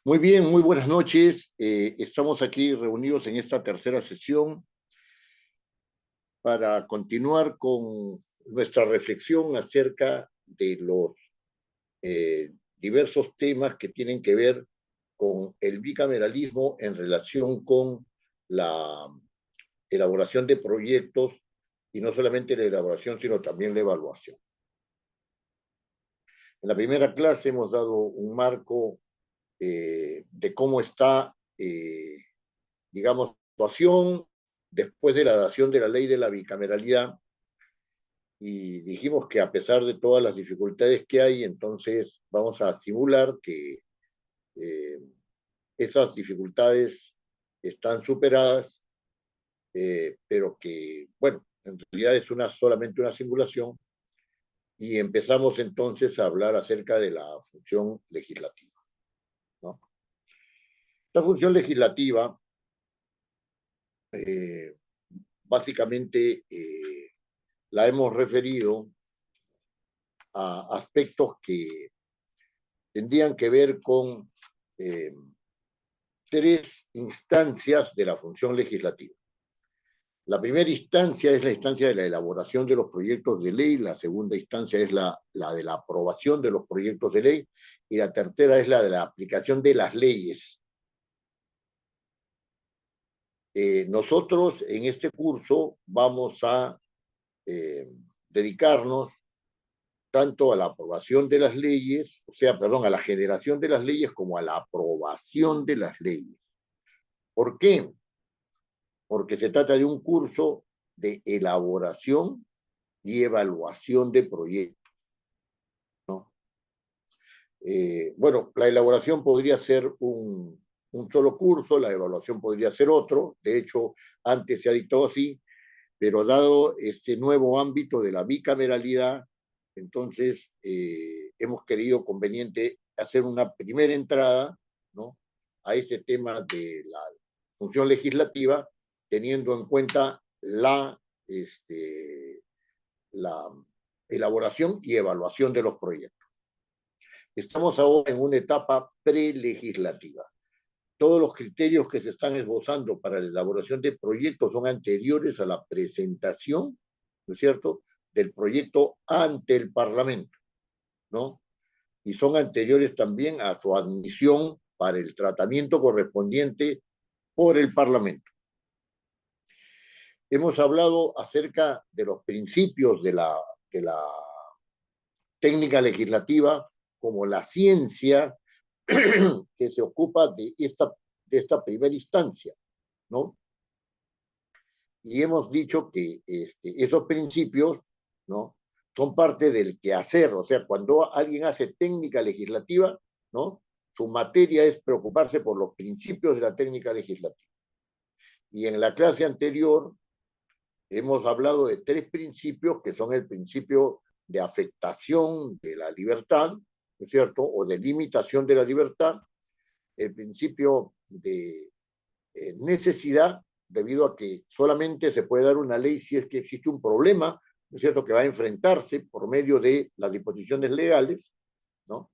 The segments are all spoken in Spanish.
Muy bien, muy buenas noches. Estamos aquí reunidos en esta tercera sesión para continuar con nuestra reflexión acerca de los diversos temas que tienen que ver con el bicameralismo en relación con la elaboración de proyectos y no solamente la elaboración, sino también la evaluación. En la primera clase hemos dado un marco de cómo está digamos, situación después de la dación de la ley de la bicameralidad y dijimos que a pesar de todas las dificultades que hay, entonces vamos a simular que eh, esas dificultades están superadas, pero que, bueno, en realidad es solamente una simulación y empezamos entonces a hablar acerca de la función legislativa, ¿no? La función legislativa eh, básicamente la hemos referido a aspectos que tendrían que ver con eh, tres instancias de la función legislativa. La primera instancia es la instancia de la elaboración de los proyectos de ley, la segunda instancia es la de la aprobación de los proyectos de ley y la tercera es la de la aplicación de las leyes. Nosotros en este curso vamos a eh, dedicarnos tanto a la aprobación de las leyes, o sea, perdón, a la generación de las leyes como a la aprobación de las leyes. ¿Por qué? Porque se trata de un curso de elaboración y evaluación de proyectos, ¿no? Bueno, la elaboración podría ser un solo curso, la evaluación podría ser otro, de hecho, antes se ha dictado así, pero dado este nuevo ámbito de la bicameralidad, entonces hemos querido conveniente hacer una primera entrada, ¿no?, a este tema de la función legislativa, teniendo en cuenta la elaboración y evaluación de los proyectos. Estamos ahora en una etapa prelegislativa. Todos los criterios que se están esbozando para la elaboración de proyectos son anteriores a la presentación, ¿no es cierto?, del proyecto ante el Parlamento, ¿no? Y son anteriores también a su admisión para el tratamiento correspondiente por el Parlamento. Hemos hablado acerca de los principios de la técnica legislativa como la ciencia que se ocupa de esta primera instancia, ¿no? Y hemos dicho que esos principios, ¿no?, son parte del quehacer, o sea, cuando alguien hace técnica legislativa, ¿no?, su materia es preocuparse por los principios de la técnica legislativa. Y en la clase anterior hemos hablado de tres principios que son el principio de afectación de la libertad, ¿no es cierto?, o de limitación de la libertad, el principio de necesidad, debido a que solamente se puede dar una ley si es que existe un problema, ¿no es cierto?, que va a enfrentarse por medio de las disposiciones legales, ¿no?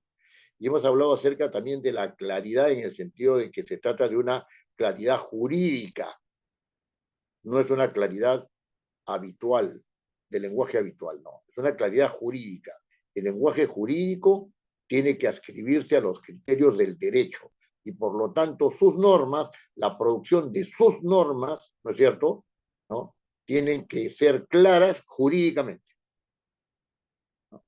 Y hemos hablado acerca también de la claridad en el sentido de que se trata de una claridad jurídica, no es una claridad habitual, de lenguaje habitual, no, es una claridad jurídica. El lenguaje jurídico tiene que adscribirse a los criterios del derecho y por lo tanto sus normas, la producción de sus normas, ¿no es cierto?, ¿no?, tienen que ser claras jurídicamente, ¿no?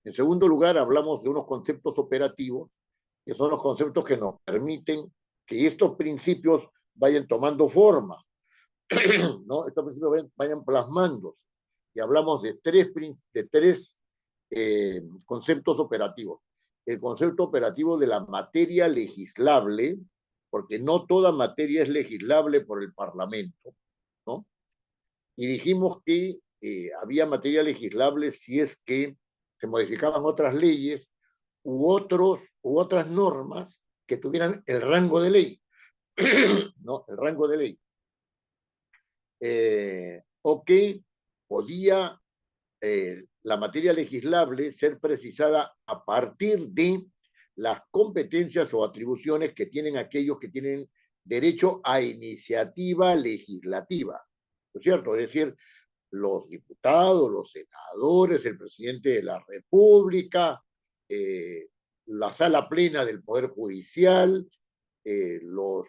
En segundo lugar, hablamos de unos conceptos operativos, que son los conceptos que nos permiten que estos principios vayan tomando forma, ¿no? Estos principios vayan plasmándose. Y hablamos de tres conceptos operativos. El concepto operativo de la materia legislable, porque no toda materia es legislable por el Parlamento, ¿no? Y dijimos que había materia legislable si es que se modificaban otras leyes u otras normas que tuvieran el rango de ley, ¿no? El rango de ley. O que podía la materia legislable ser precisada a partir de las competencias o atribuciones que tienen aquellos que tienen derecho a iniciativa legislativa, ¿no es cierto? Es decir, los diputados, los senadores, el presidente de la República, la sala plena del Poder Judicial, los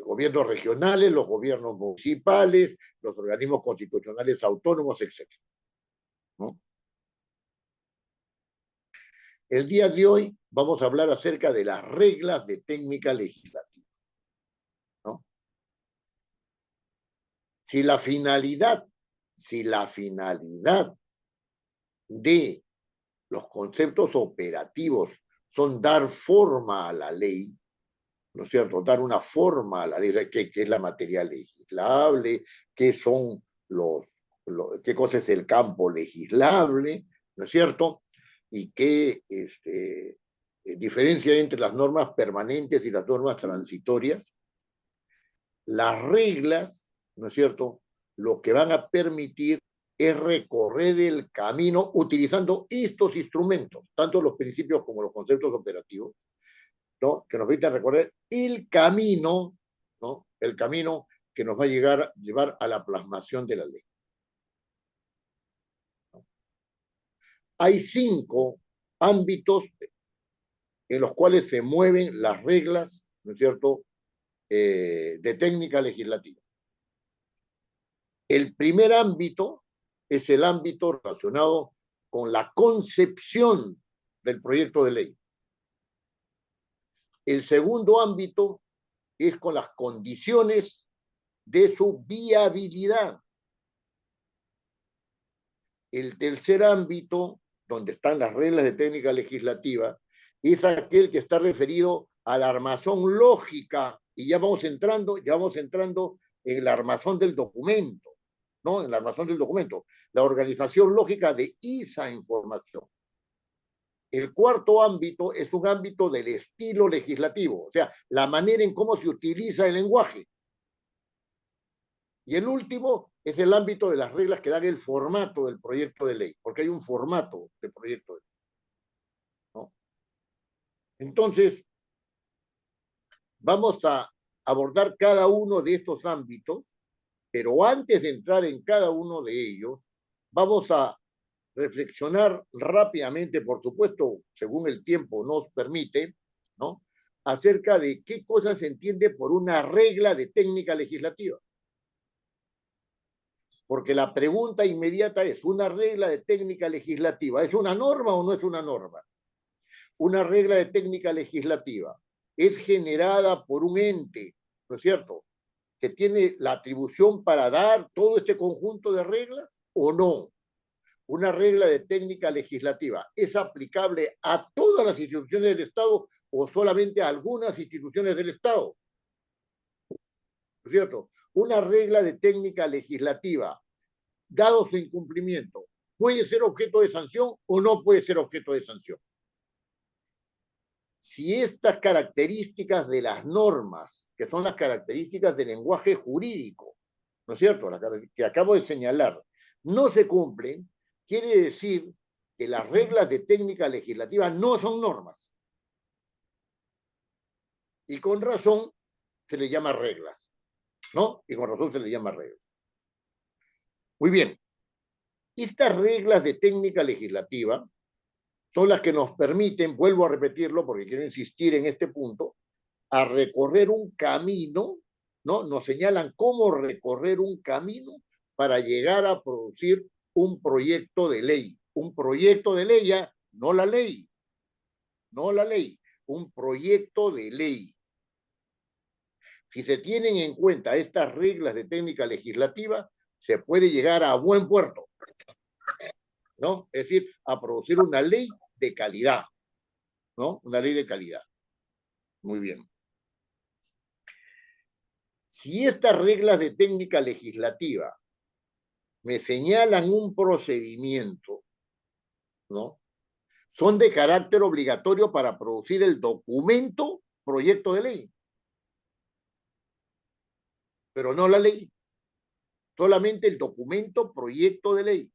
gobiernos regionales, los gobiernos municipales, los organismos constitucionales autónomos, etc. ¿No? El día de hoy vamos a hablar acerca de las reglas de técnica legislativa, ¿no? Si la finalidad de los conceptos operativos son dar forma a la ley, ¿no es cierto? Dar una forma a la ley, qué es la materia legislable, qué son qué cosa es el campo legislable, ¿no es cierto? Y qué diferencia entre las normas permanentes y las normas transitorias. Las reglas, ¿no es cierto?, lo que van a permitir es recorrer el camino utilizando estos instrumentos, tanto los principios como los conceptos operativos, ¿no?, que nos permiten recorrer el camino, ¿no?, el camino que nos va a llevar a la plasmación de la ley. Hay 5 ámbitos en los cuales se mueven las reglas, ¿no es cierto?, de técnica legislativa. El primer ámbito es el ámbito relacionado con la concepción del proyecto de ley. El segundo ámbito es con las condiciones de su viabilidad. El tercer ámbito, donde están las reglas de técnica legislativa, es aquel que está referido a la armazón lógica, y ya vamos entrando en la armazón del documento, ¿no? En la armazón del documento, la organización lógica de esa información. El cuarto ámbito es un ámbito del estilo legislativo, o sea, la manera en cómo se utiliza el lenguaje. Y el último es el ámbito de las reglas que dan el formato del proyecto de ley, porque hay un formato de proyecto de ley, ¿no? Entonces, vamos a abordar cada uno de estos ámbitos, pero antes de entrar en cada uno de ellos, vamos a reflexionar rápidamente, por supuesto, según el tiempo nos permite, ¿no?, acerca de qué cosa se entiende por una regla de técnica legislativa. Porque la pregunta inmediata es, ¿una regla de técnica legislativa es una norma o no es una norma? Una regla de técnica legislativa es generada por un ente, ¿no es cierto?, que tiene la atribución para dar todo este conjunto de reglas o no. Una regla de técnica legislativa es aplicable a todas las instituciones del Estado o solamente a algunas instituciones del Estado, ¿no es cierto? Una regla de técnica legislativa, dado su incumplimiento, puede ser objeto de sanción o no puede ser objeto de sanción. Si estas características de las normas, que son las características del lenguaje jurídico, ¿no es cierto?, que acabo de señalar, no se cumplen, quiere decir que las reglas de técnica legislativa no son normas. Y con razón se les llama reglas, ¿no? Y con razón se les llama reglas. Muy bien. Estas reglas de técnica legislativa son las que nos permiten, vuelvo a repetirlo porque quiero insistir en este punto, a recorrer un camino, ¿no? Nos señalan cómo recorrer un camino para llegar a producir un proyecto de ley. Un proyecto de ley, ya, no la ley, un proyecto de ley. Si se tienen en cuenta estas reglas de técnica legislativa, se puede llegar a buen puerto, ¿no? Es decir, a producir una ley de calidad, ¿no? Una ley de calidad. Muy bien. Si estas reglas de técnica legislativa me señalan un procedimiento, ¿no?, son de carácter obligatorio para producir el documento proyecto de ley, pero no la ley, solamente el documento proyecto de ley.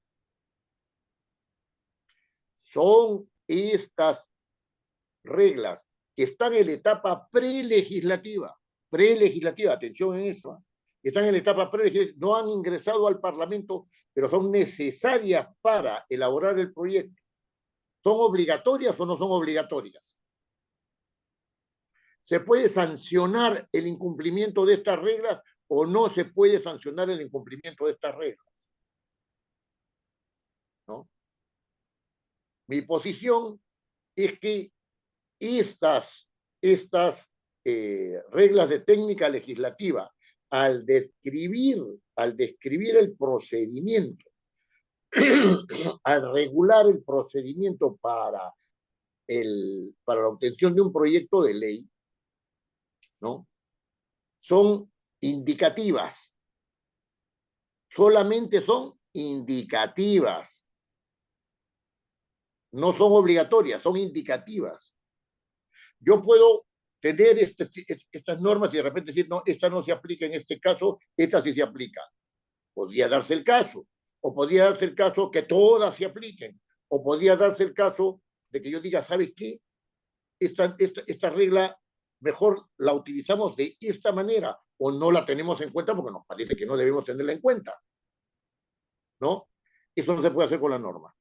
Son estas reglas que están en la etapa prelegislativa, atención en eso, están en la etapa prelegislativa, no han ingresado al Parlamento, pero son necesarias para elaborar el proyecto. ¿Son obligatorias o no son obligatorias? ¿Se puede sancionar el incumplimiento de estas reglas o no se puede sancionar el incumplimiento de estas reglas? ¿No? Mi posición es que estas reglas de técnica legislativa, al describir el procedimiento, al regular el procedimiento para la obtención de un proyecto de ley, ¿no? Son indicativas. Solamente son indicativas. No son obligatorias, son indicativas. Yo puedo tener estas normas y de repente decir, no, esta no se aplica en este caso, esta sí se aplica. Podría darse el caso. O podría darse el caso que todas se apliquen. O podría darse el caso de que yo diga, ¿sabes qué? Esta regla mejor la utilizamos de esta manera o no la tenemos en cuenta porque nos parece que no debemos tenerla en cuenta. ¿No? Eso no se puede hacer con la norma.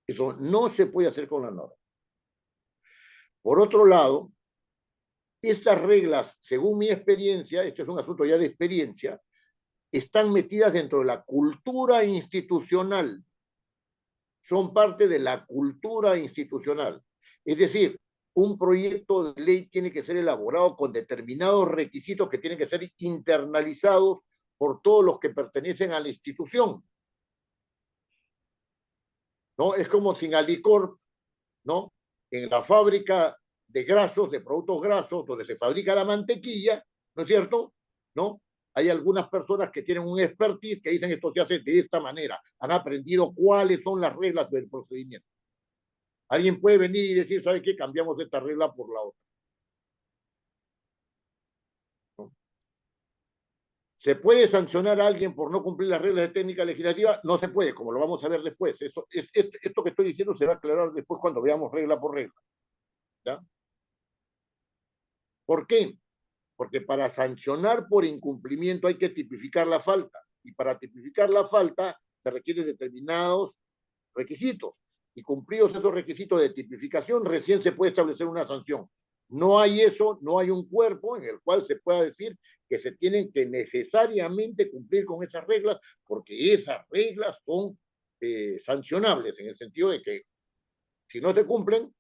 Eso no se puede hacer con la norma. Por otro lado, estas reglas, según mi experiencia, este es un asunto ya de experiencia, están metidas dentro de la cultura institucional. Son parte de la cultura institucional. Es decir, un proyecto de ley tiene que ser elaborado con determinados requisitos que tienen que ser internalizados por todos los que pertenecen a la institución. ¿No? Es como si en Alicorp, ¿no? En la fábrica de grasos, de productos grasos, donde se fabrica la mantequilla, ¿no es cierto? ¿No? Hay algunas personas que tienen un expertise que dicen esto se hace de esta manera. Han aprendido cuáles son las reglas del procedimiento. Alguien puede venir y decir, ¿sabe qué? Cambiamos esta regla por la otra. ¿No? ¿Se puede sancionar a alguien por no cumplir las reglas de técnica legislativa? No se puede, como lo vamos a ver después. Esto que estoy diciendo se va a aclarar después cuando veamos regla por regla. ¿Ya? ¿Por qué? Porque para sancionar por incumplimiento hay que tipificar la falta. Y para tipificar la falta se requieren determinados requisitos. Y cumplidos esos requisitos de tipificación, recién se puede establecer una sanción. No hay eso, no hay un cuerpo en el cual se pueda decir que se tienen que necesariamente cumplir con esas reglas, porque esas reglas son sancionables, en el sentido de que si no se cumplen,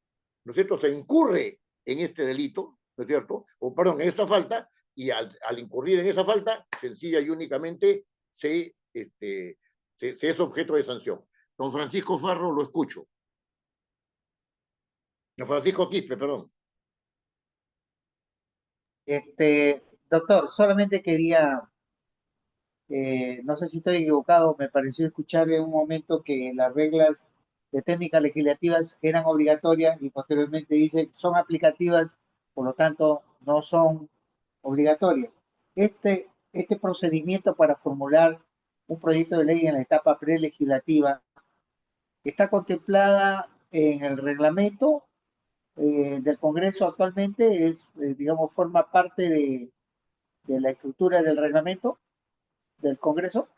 ¿no es cierto?, se incurre en este delito, ¿no es cierto?, o perdón, en esta falta, y al incurrir en esa falta, sencilla y únicamente se es objeto de sanción. Don Francisco Farro, lo escucho. Don Francisco Quispe, perdón. Doctor, solamente quería, no sé si estoy equivocado, me pareció escuchar en un momento que las reglas de técnicas legislativas eran obligatorias y posteriormente dice son aplicativas, por lo tanto no son obligatorias. Este procedimiento para formular un proyecto de ley en la etapa prelegislativa está contemplada en el reglamento del Congreso actualmente, digamos, forma parte de la estructura del reglamento del Congreso.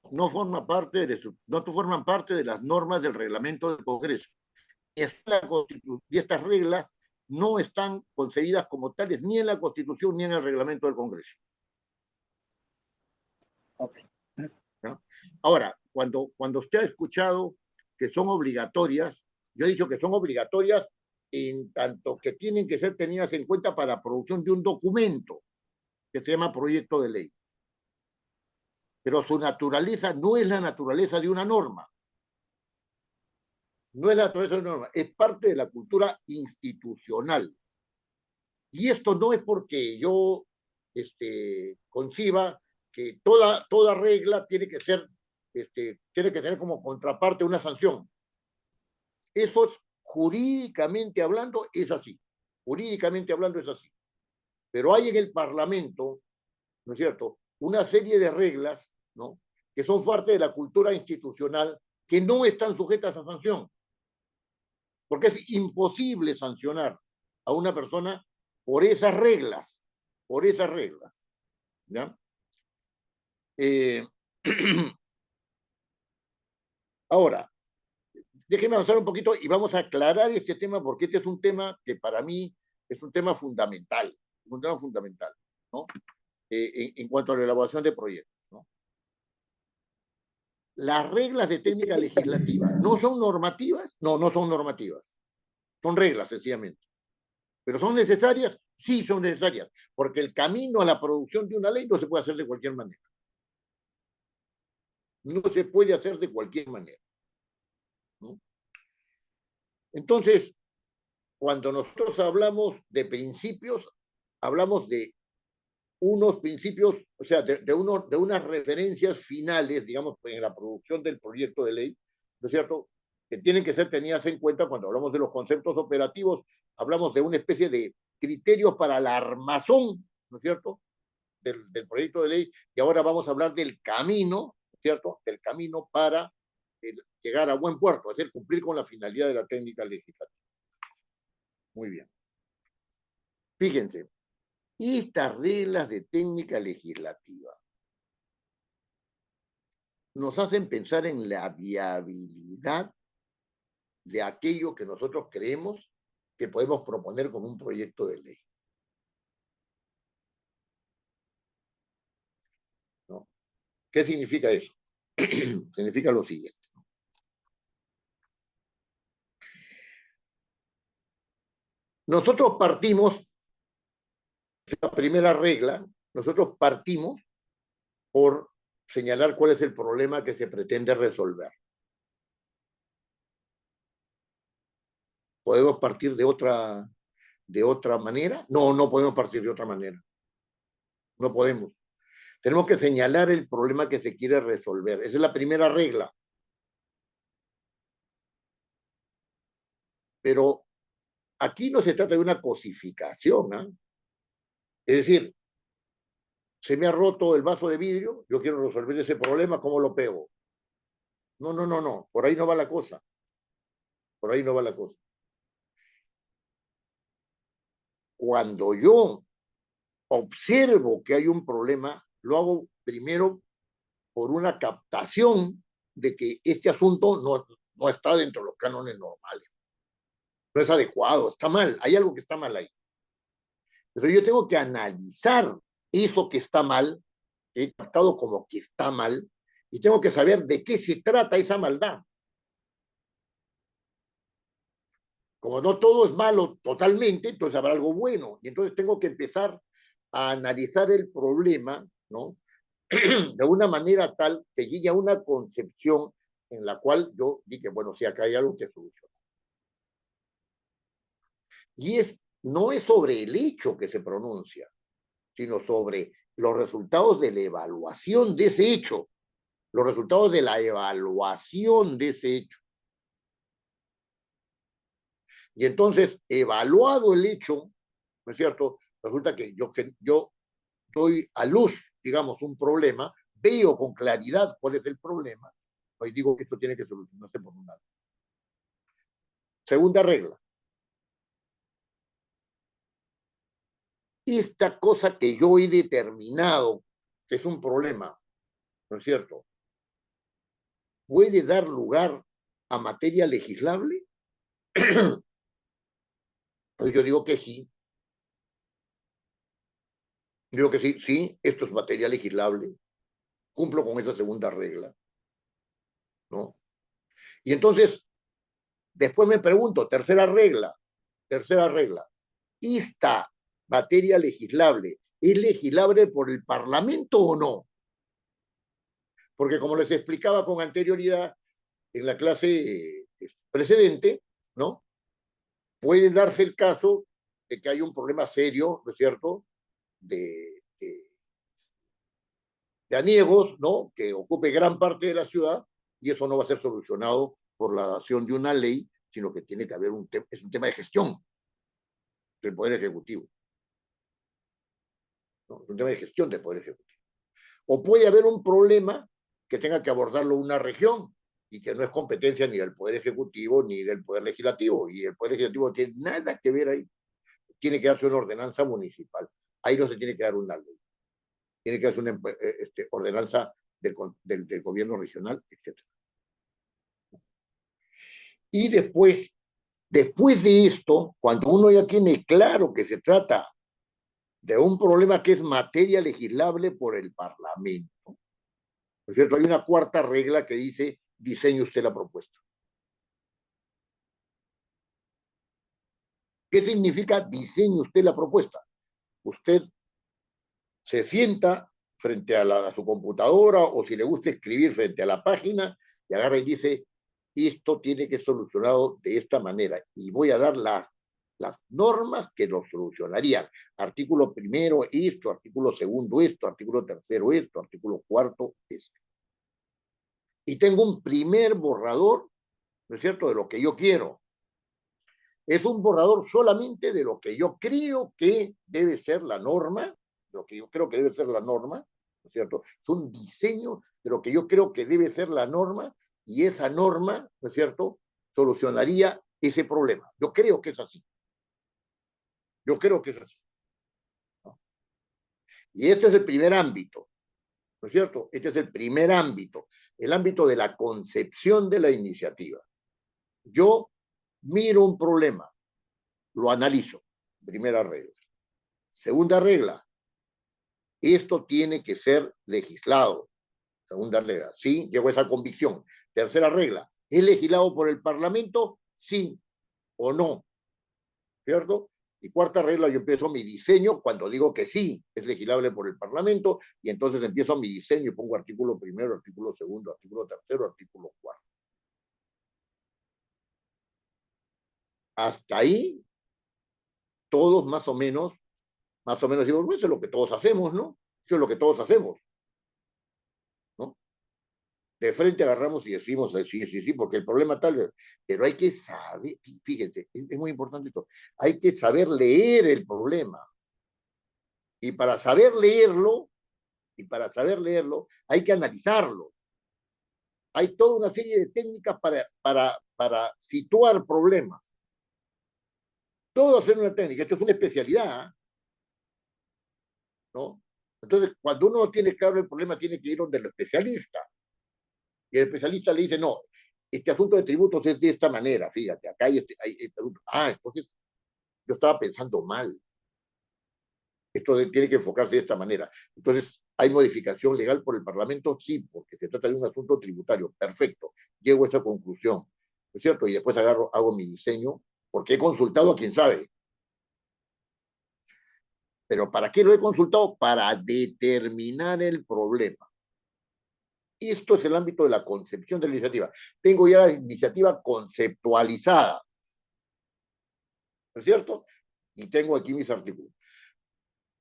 No forman parte de las normas del reglamento del Congreso. Y estas reglas no están concebidas como tales ni en la Constitución ni en el reglamento del Congreso. Okay. ¿No? Ahora, cuando usted ha escuchado que son obligatorias, yo he dicho que son obligatorias en tanto que tienen que ser tenidas en cuenta para la producción de un documento que se llama proyecto de ley. Pero su naturaleza no es la naturaleza de una norma. No es la naturaleza de una norma, es parte de la cultura institucional. Y esto no es porque yo conciba que toda regla tiene que ser, tiene que tener como contraparte una sanción. Eso es, jurídicamente hablando es así. Jurídicamente hablando es así. Pero hay en el Parlamento, ¿no es cierto?, una serie de reglas, ¿no?, que son parte de la cultura institucional que no están sujetas a sanción. porque es imposible sancionar a una persona por esas reglas, ¿ya? Eh, ahora, déjeme avanzar un poquito y vamos a aclarar este tema porque este es un tema que para mí es un tema fundamental, ¿no? En cuanto a la elaboración de proyectos, ¿no? Las reglas de técnica legislativa no son normativas, no son normativas, son reglas sencillamente. ¿Pero son necesarias? Sí, son necesarias, porque el camino a la producción de una ley no se puede hacer de cualquier manera. No se puede hacer de cualquier manera, ¿no? Entonces, cuando nosotros hablamos de principios, hablamos de unos principios, o sea, de unas referencias finales, digamos, en la producción del proyecto de ley, ¿no es cierto?, que tienen que ser tenidas en cuenta cuando hablamos de los conceptos operativos, hablamos de una especie de criterios para la armazón, ¿no es cierto?, del proyecto de ley, y ahora vamos a hablar del camino, ¿no es cierto?, del camino para llegar a buen puerto, es decir, cumplir con la finalidad de la técnica legislativa. Muy bien. Fíjense, estas reglas de técnica legislativa nos hacen pensar en la viabilidad de aquello que nosotros creemos que podemos proponer como un proyecto de ley, ¿no? ¿Qué significa eso? Significa lo siguiente. Nosotros partimos, la primera regla, nosotros partimos por señalar cuál es el problema que se pretende resolver. ¿Podemos partir de otra manera? No, no podemos partir de otra manera. No podemos. Tenemos que señalar el problema que se quiere resolver. Esa es la primera regla. Pero aquí no se trata de una cosificación, ¿eh? Es decir, se me ha roto el vaso de vidrio, yo quiero resolver ese problema, ¿cómo lo pego? No, no, no, no, por ahí no va la cosa. Por ahí no va la cosa. Cuando yo observo que hay un problema, lo hago primero por una captación de que este asunto no está dentro de los cánones normales. No es adecuado, está mal, hay algo que está mal ahí. Pero yo tengo que analizar eso que está mal, que he captado como que está mal, y tengo que saber de qué se trata esa maldad. Como no todo es malo totalmente, entonces habrá algo bueno. Y entonces tengo que empezar a analizar el problema, ¿no?, de una manera tal que llegue a una concepción en la cual yo dije, bueno, si acá hay algo que solucionar. Y no es sobre el hecho que se pronuncia, sino sobre los resultados de la evaluación de ese hecho, los resultados de la evaluación de ese hecho. Y entonces, evaluado el hecho, ¿no es cierto?, resulta que yo doy a luz, digamos, un problema, veo con claridad cuál es el problema, y digo que esto tiene que solucionarse por un lado. Segunda regla. Esta cosa que yo he determinado que es un problema, ¿no es cierto?, ¿puede dar lugar a materia legislable? Pues yo digo que sí. Yo digo que sí, sí, esto es materia legislable. Cumplo con esa segunda regla, ¿no? Y entonces, después me pregunto, tercera regla, ¿esta materia legislable es legislable por el Parlamento o no? Porque como les explicaba con anterioridad en la clase precedente, ¿no?, puede darse el caso de que hay un problema serio, ¿no es cierto?, de aniegos, ¿no?, que ocupe gran parte de la ciudad, y eso no va a ser solucionado por la acción de una ley, sino que tiene que haber es un tema de gestión del Poder Ejecutivo, ¿no? Es un tema de gestión del Poder Ejecutivo. O puede haber un problema que tenga que abordarlo una región, y que no es competencia ni del Poder Ejecutivo ni del Poder Legislativo, y el Poder Legislativo no tiene nada que ver ahí. Tiene que darse una ordenanza municipal. Ahí no se tiene que dar una ley. Tiene que darse una ordenanza del gobierno regional, etc. Y después de esto, cuando uno ya tiene claro que se trata de un problema que es materia legislable por el Parlamento, ¿no es cierto? Hay una cuarta regla que dice, diseñe usted la propuesta. ¿Qué significa diseñe usted la propuesta? Usted se sienta frente a su computadora o si le gusta escribir frente a la página y agarra y dice, esto tiene que ser solucionado de esta manera y voy a dar las normas que lo solucionarían. Artículo primero esto, artículo segundo esto, artículo tercero esto, artículo cuarto esto. Y tengo un primer borrador, ¿no es cierto?, de lo que yo quiero. Es un borrador solamente de lo que yo creo que debe ser la norma, lo que yo creo que debe ser la norma, ¿no es cierto? Es un diseño de lo que yo creo que debe ser la norma y esa norma, ¿no es cierto?, solucionaría ese problema. Yo creo que es así. Yo creo que es así, ¿no? Y este es el primer ámbito, ¿no es cierto? Este es el primer ámbito, el ámbito de la concepción de la iniciativa. Yo miro un problema, lo analizo, primera regla. Segunda regla, esto tiene que ser legislado. Segunda regla, sí, llegó a esa convicción. Tercera regla, ¿es legislado por el Parlamento? Sí o no, ¿cierto? Y cuarta regla, yo empiezo mi diseño cuando digo que sí, es legislable por el Parlamento, y entonces empiezo mi diseño y pongo artículo primero, artículo segundo, artículo tercero, artículo cuarto. Hasta ahí, todos más o menos digo, bueno, eso es lo que todos hacemos, ¿no? Eso es lo que todos hacemos, ¿no? De frente agarramos y decimos sí, sí, sí, porque el problema tal, pero hay que saber, fíjense, es muy importante esto, hay que saber leer el problema. Y para saber leerlo, hay que analizarlo. Hay toda una serie de técnicas para situar problemas. Todo hacer una técnica, esto es una especialidad, ¿no? Entonces, cuando uno tiene claro el problema, tiene que ir donde el especialista. Y el especialista le dice, no, este asunto de tributos es de esta manera, fíjate, acá hay este asunto. Ah, entonces yo estaba pensando mal. Esto tiene que enfocarse de esta manera. Entonces, ¿hay modificación legal por el Parlamento? Sí, porque se trata de un asunto tributario. Perfecto. Llego a esa conclusión. ¿No es cierto? Y después hago mi diseño, porque he consultado a quien sabe. ¿Pero para qué lo he consultado? Para determinar el problema. Esto es el ámbito de la concepción de la iniciativa. Tengo ya la iniciativa conceptualizada, ¿no es cierto? Y tengo aquí mis artículos.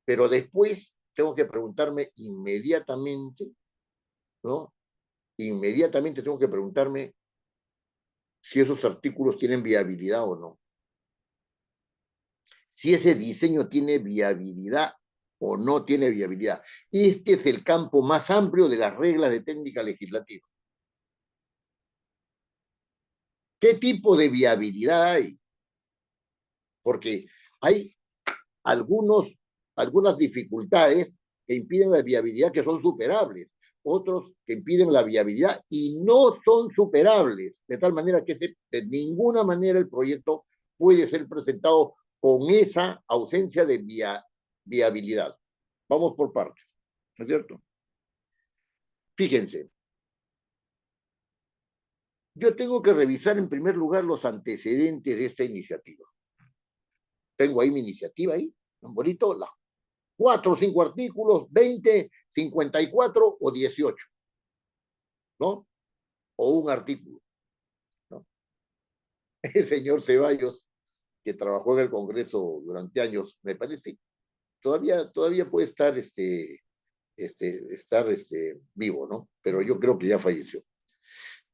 Pero después tengo que preguntarme inmediatamente, ¿no? Inmediatamente tengo que preguntarme si esos artículos tienen viabilidad o no. Si ese diseño tiene viabilidad o no tiene viabilidad. Este es el campo más amplio de las reglas de técnica legislativa. ¿Qué tipo de viabilidad hay? Porque hay algunas dificultades que impiden la viabilidad que son superables, otros que impiden la viabilidad y no son superables, de tal manera que de ninguna manera el proyecto puede ser presentado con esa ausencia de viabilidad. Vamos por partes, ¿no es cierto? Fíjense, yo tengo que revisar en primer lugar los antecedentes de esta iniciativa. Tengo ahí mi iniciativa ahí, un bonito, las 4 o 5 artículos, 20, 54 o 18, ¿no? O un artículo, ¿no? El señor Ceballos, que trabajó en el Congreso durante años, me parece, todavía puede estar, vivo, ¿no? Pero yo creo que ya falleció.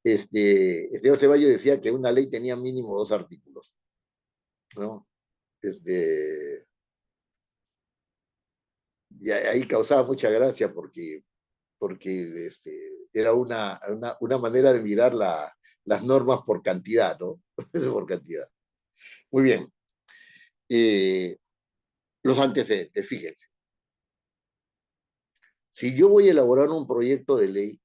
El señor Ceballos decía que una ley tenía mínimo 2 artículos, ¿no? Y ahí causaba mucha gracia porque porque era una manera de mirar las normas por cantidad, ¿no? Por cantidad. Muy bien. Los antecedentes, fíjense. Si yo voy a elaborar un proyecto de ley,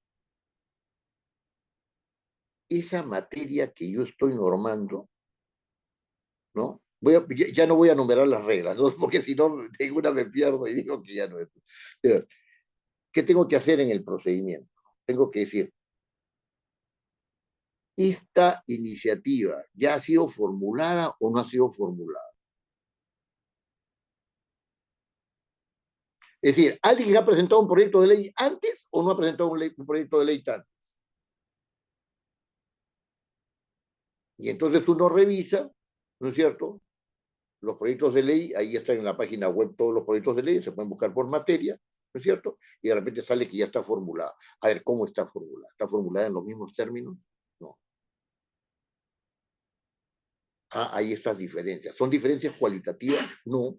esa materia que yo estoy normando, ¿no? Ya no voy a numerar las reglas, ¿no? Porque si no, en una me pierdo y digo que ya no es. ¿Qué tengo que hacer en el procedimiento? Tengo que decir, ¿esta iniciativa ya ha sido formulada o no ha sido formulada? Es decir, ¿alguien ha presentado un proyecto de ley antes o no ha presentado un proyecto de ley antes? Y entonces uno revisa, ¿no es cierto? Los proyectos de ley, ahí están en la página web todos los proyectos de ley, se pueden buscar por materia, ¿no es cierto? Y de repente sale que ya está formulada. A ver, ¿cómo está formulada? ¿Está formulada en los mismos términos? No. Ah, hay estas diferencias. ¿Son diferencias cualitativas? No.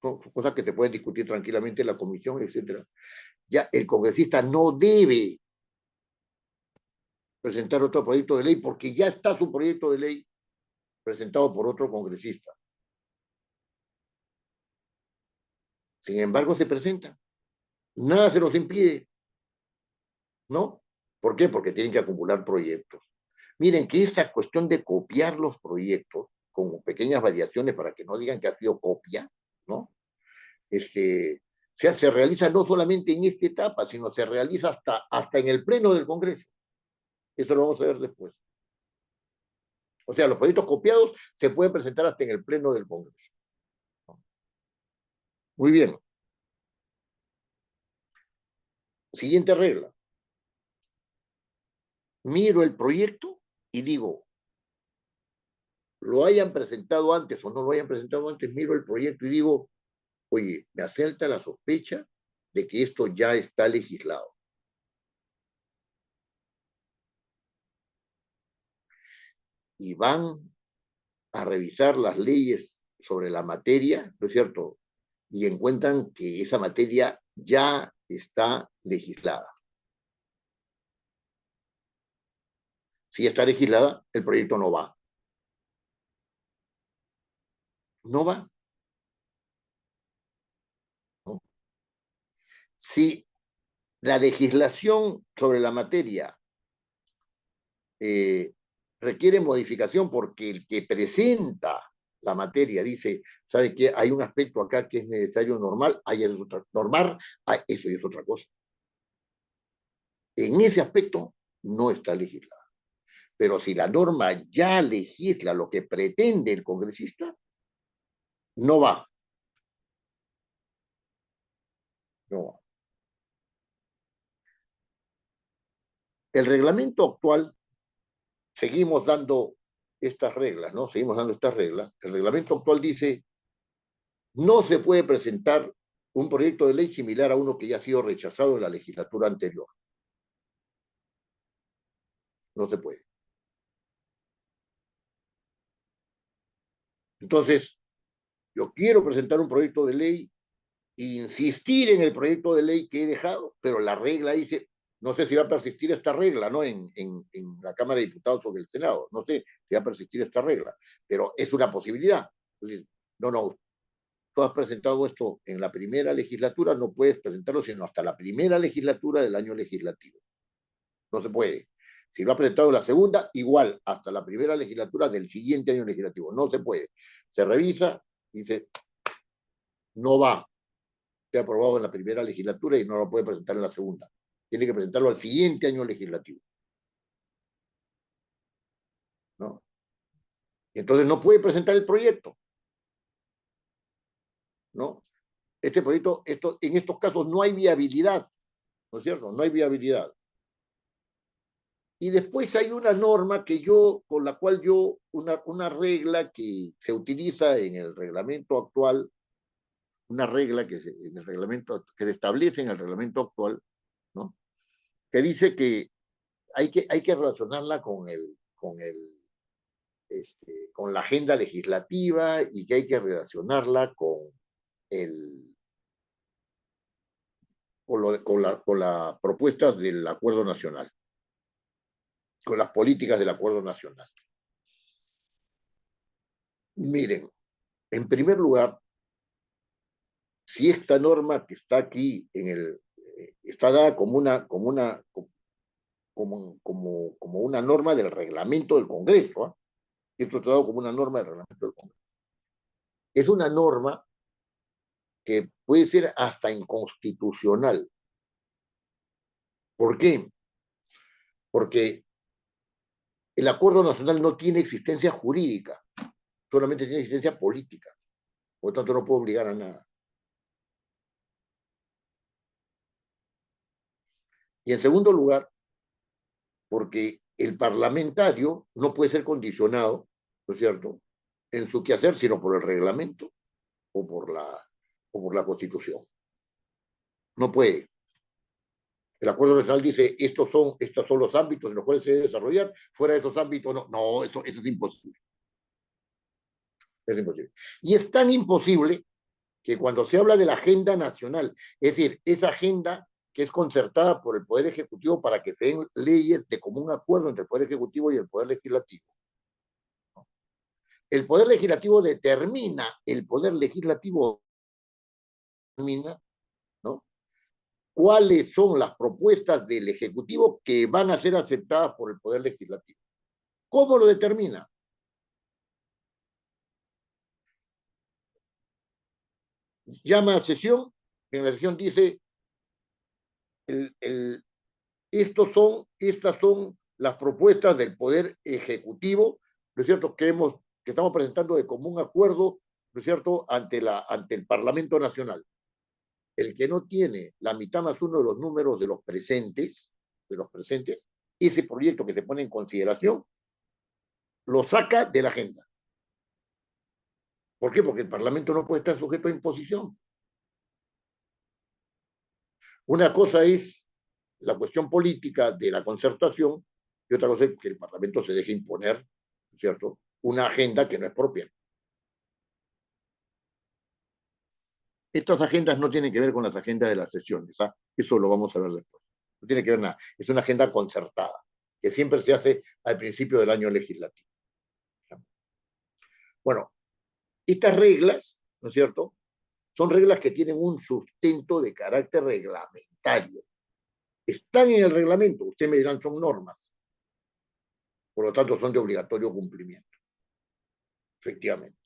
Son cosas que se pueden discutir tranquilamente en la comisión, etcétera. Ya el congresista no debe presentar otro proyecto de ley porque ya está su proyecto de ley presentado por otro congresista. Sin embargo, se presenta. Nada se los impide, ¿no? ¿Por qué? Porque tienen que acumular proyectos. Miren que esta cuestión de copiar los proyectos con pequeñas variaciones para que no digan que ha sido copia, ¿no? O sea, se realiza no solamente en esta etapa, sino se realiza hasta en el pleno del Congreso. Eso lo vamos a ver después. O sea, los proyectos copiados se pueden presentar hasta en el pleno del Congreso. Muy bien. Siguiente regla. Miro el proyecto y digo, lo hayan presentado antes o no lo hayan presentado antes, miro el proyecto y digo, oye, me asalta la sospecha de que esto ya está legislado. Y van a revisar las leyes sobre la materia, ¿no es cierto? Y encuentran que esa materia ya está legislada. Si está legislada, el proyecto no va. No va. ¿No? Si la legislación sobre la materia eh, requiere modificación porque el que presenta la materia dice, ¿sabe qué? Hay un aspecto acá que es necesario normal, hay otra, normar, eso es otra cosa. En ese aspecto no está legislada. Pero si la norma ya legisla lo que pretende el congresista, no va. No va. El reglamento actual, seguimos dando estas reglas, ¿no? Seguimos dando estas reglas. El reglamento actual dice, no se puede presentar un proyecto de ley similar a uno que ya ha sido rechazado en la legislatura anterior. No se puede. Entonces, yo quiero presentar un proyecto de ley e insistir en el proyecto de ley que he dejado, pero la regla dice, no sé si va a persistir esta regla, ¿no? En la Cámara de Diputados o en el Senado, no sé si va a persistir esta regla, pero es una posibilidad. Entonces, no, tú has presentado esto en la primera legislatura, no puedes presentarlo sino hasta la primera legislatura del año legislativo. No se puede. Si lo ha presentado en la segunda, igual, hasta la primera legislatura del siguiente año legislativo. No se puede. Se revisa y dice, no va. Se ha aprobado en la primera legislatura y no lo puede presentar en la segunda. Tiene que presentarlo al siguiente año legislativo. ¿No? Y entonces no puede presentar el proyecto. ¿No? Este proyecto, en estos casos no hay viabilidad. ¿No es cierto? No hay viabilidad. Y después hay una norma con la cual una regla que se utiliza en el reglamento actual, una regla en el reglamento, que se establece en el reglamento actual, ¿no? Que dice que hay que relacionarla con la agenda legislativa y que hay que relacionarla el, con las propuestas del Acuerdo Nacional, con las políticas del Acuerdo Nacional. Miren, en primer lugar, si esta norma que está aquí está dada como una norma del reglamento del Congreso, ¿eh? Esto está dado como una norma del reglamento del Congreso. Es una norma que puede ser hasta inconstitucional. ¿Por qué? Porque el Acuerdo Nacional no tiene existencia jurídica, solamente tiene existencia política. Por lo tanto, no puede obligar a nada. Y en segundo lugar, porque el parlamentario no puede ser condicionado, ¿no es cierto?, en su quehacer, sino por el reglamento o por la Constitución. No puede. El Acuerdo Nacional dice, estos son los ámbitos en los cuales se debe desarrollar, fuera de esos ámbitos, no, eso es imposible. Es imposible. Y es tan imposible que cuando se habla de la agenda nacional, es decir, esa agenda que es concertada por el Poder Ejecutivo para que se den leyes de común acuerdo entre el Poder Ejecutivo y el Poder Legislativo. El Poder Legislativo determina, ¿no?, cuáles son las propuestas del Ejecutivo que van a ser aceptadas por el Poder Legislativo. ¿Cómo lo determina? Llama a sesión, en la sesión dice, estas son las propuestas del Poder Ejecutivo, ¿no es cierto?, que estamos presentando de común acuerdo, ¿no es cierto?, ante el Parlamento Nacional. El que no tiene la mitad más uno de los números de los presentes, ese proyecto que se pone en consideración, lo saca de la agenda. ¿Por qué? Porque el Parlamento no puede estar sujeto a imposición. Una cosa es la cuestión política de la concertación y otra cosa es que el Parlamento se deje imponer, ¿cierto?, una agenda que no es propia. Estas agendas no tienen que ver con las agendas de las sesiones, ¿ah? Eso lo vamos a ver después. No tiene que ver nada. Es una agenda concertada, que siempre se hace al principio del año legislativo. Bueno, estas reglas, ¿no es cierto?, son reglas que tienen un sustento de carácter reglamentario. Están en el reglamento, ustedes me dirán, son normas. Por lo tanto, son de obligatorio cumplimiento. Efectivamente.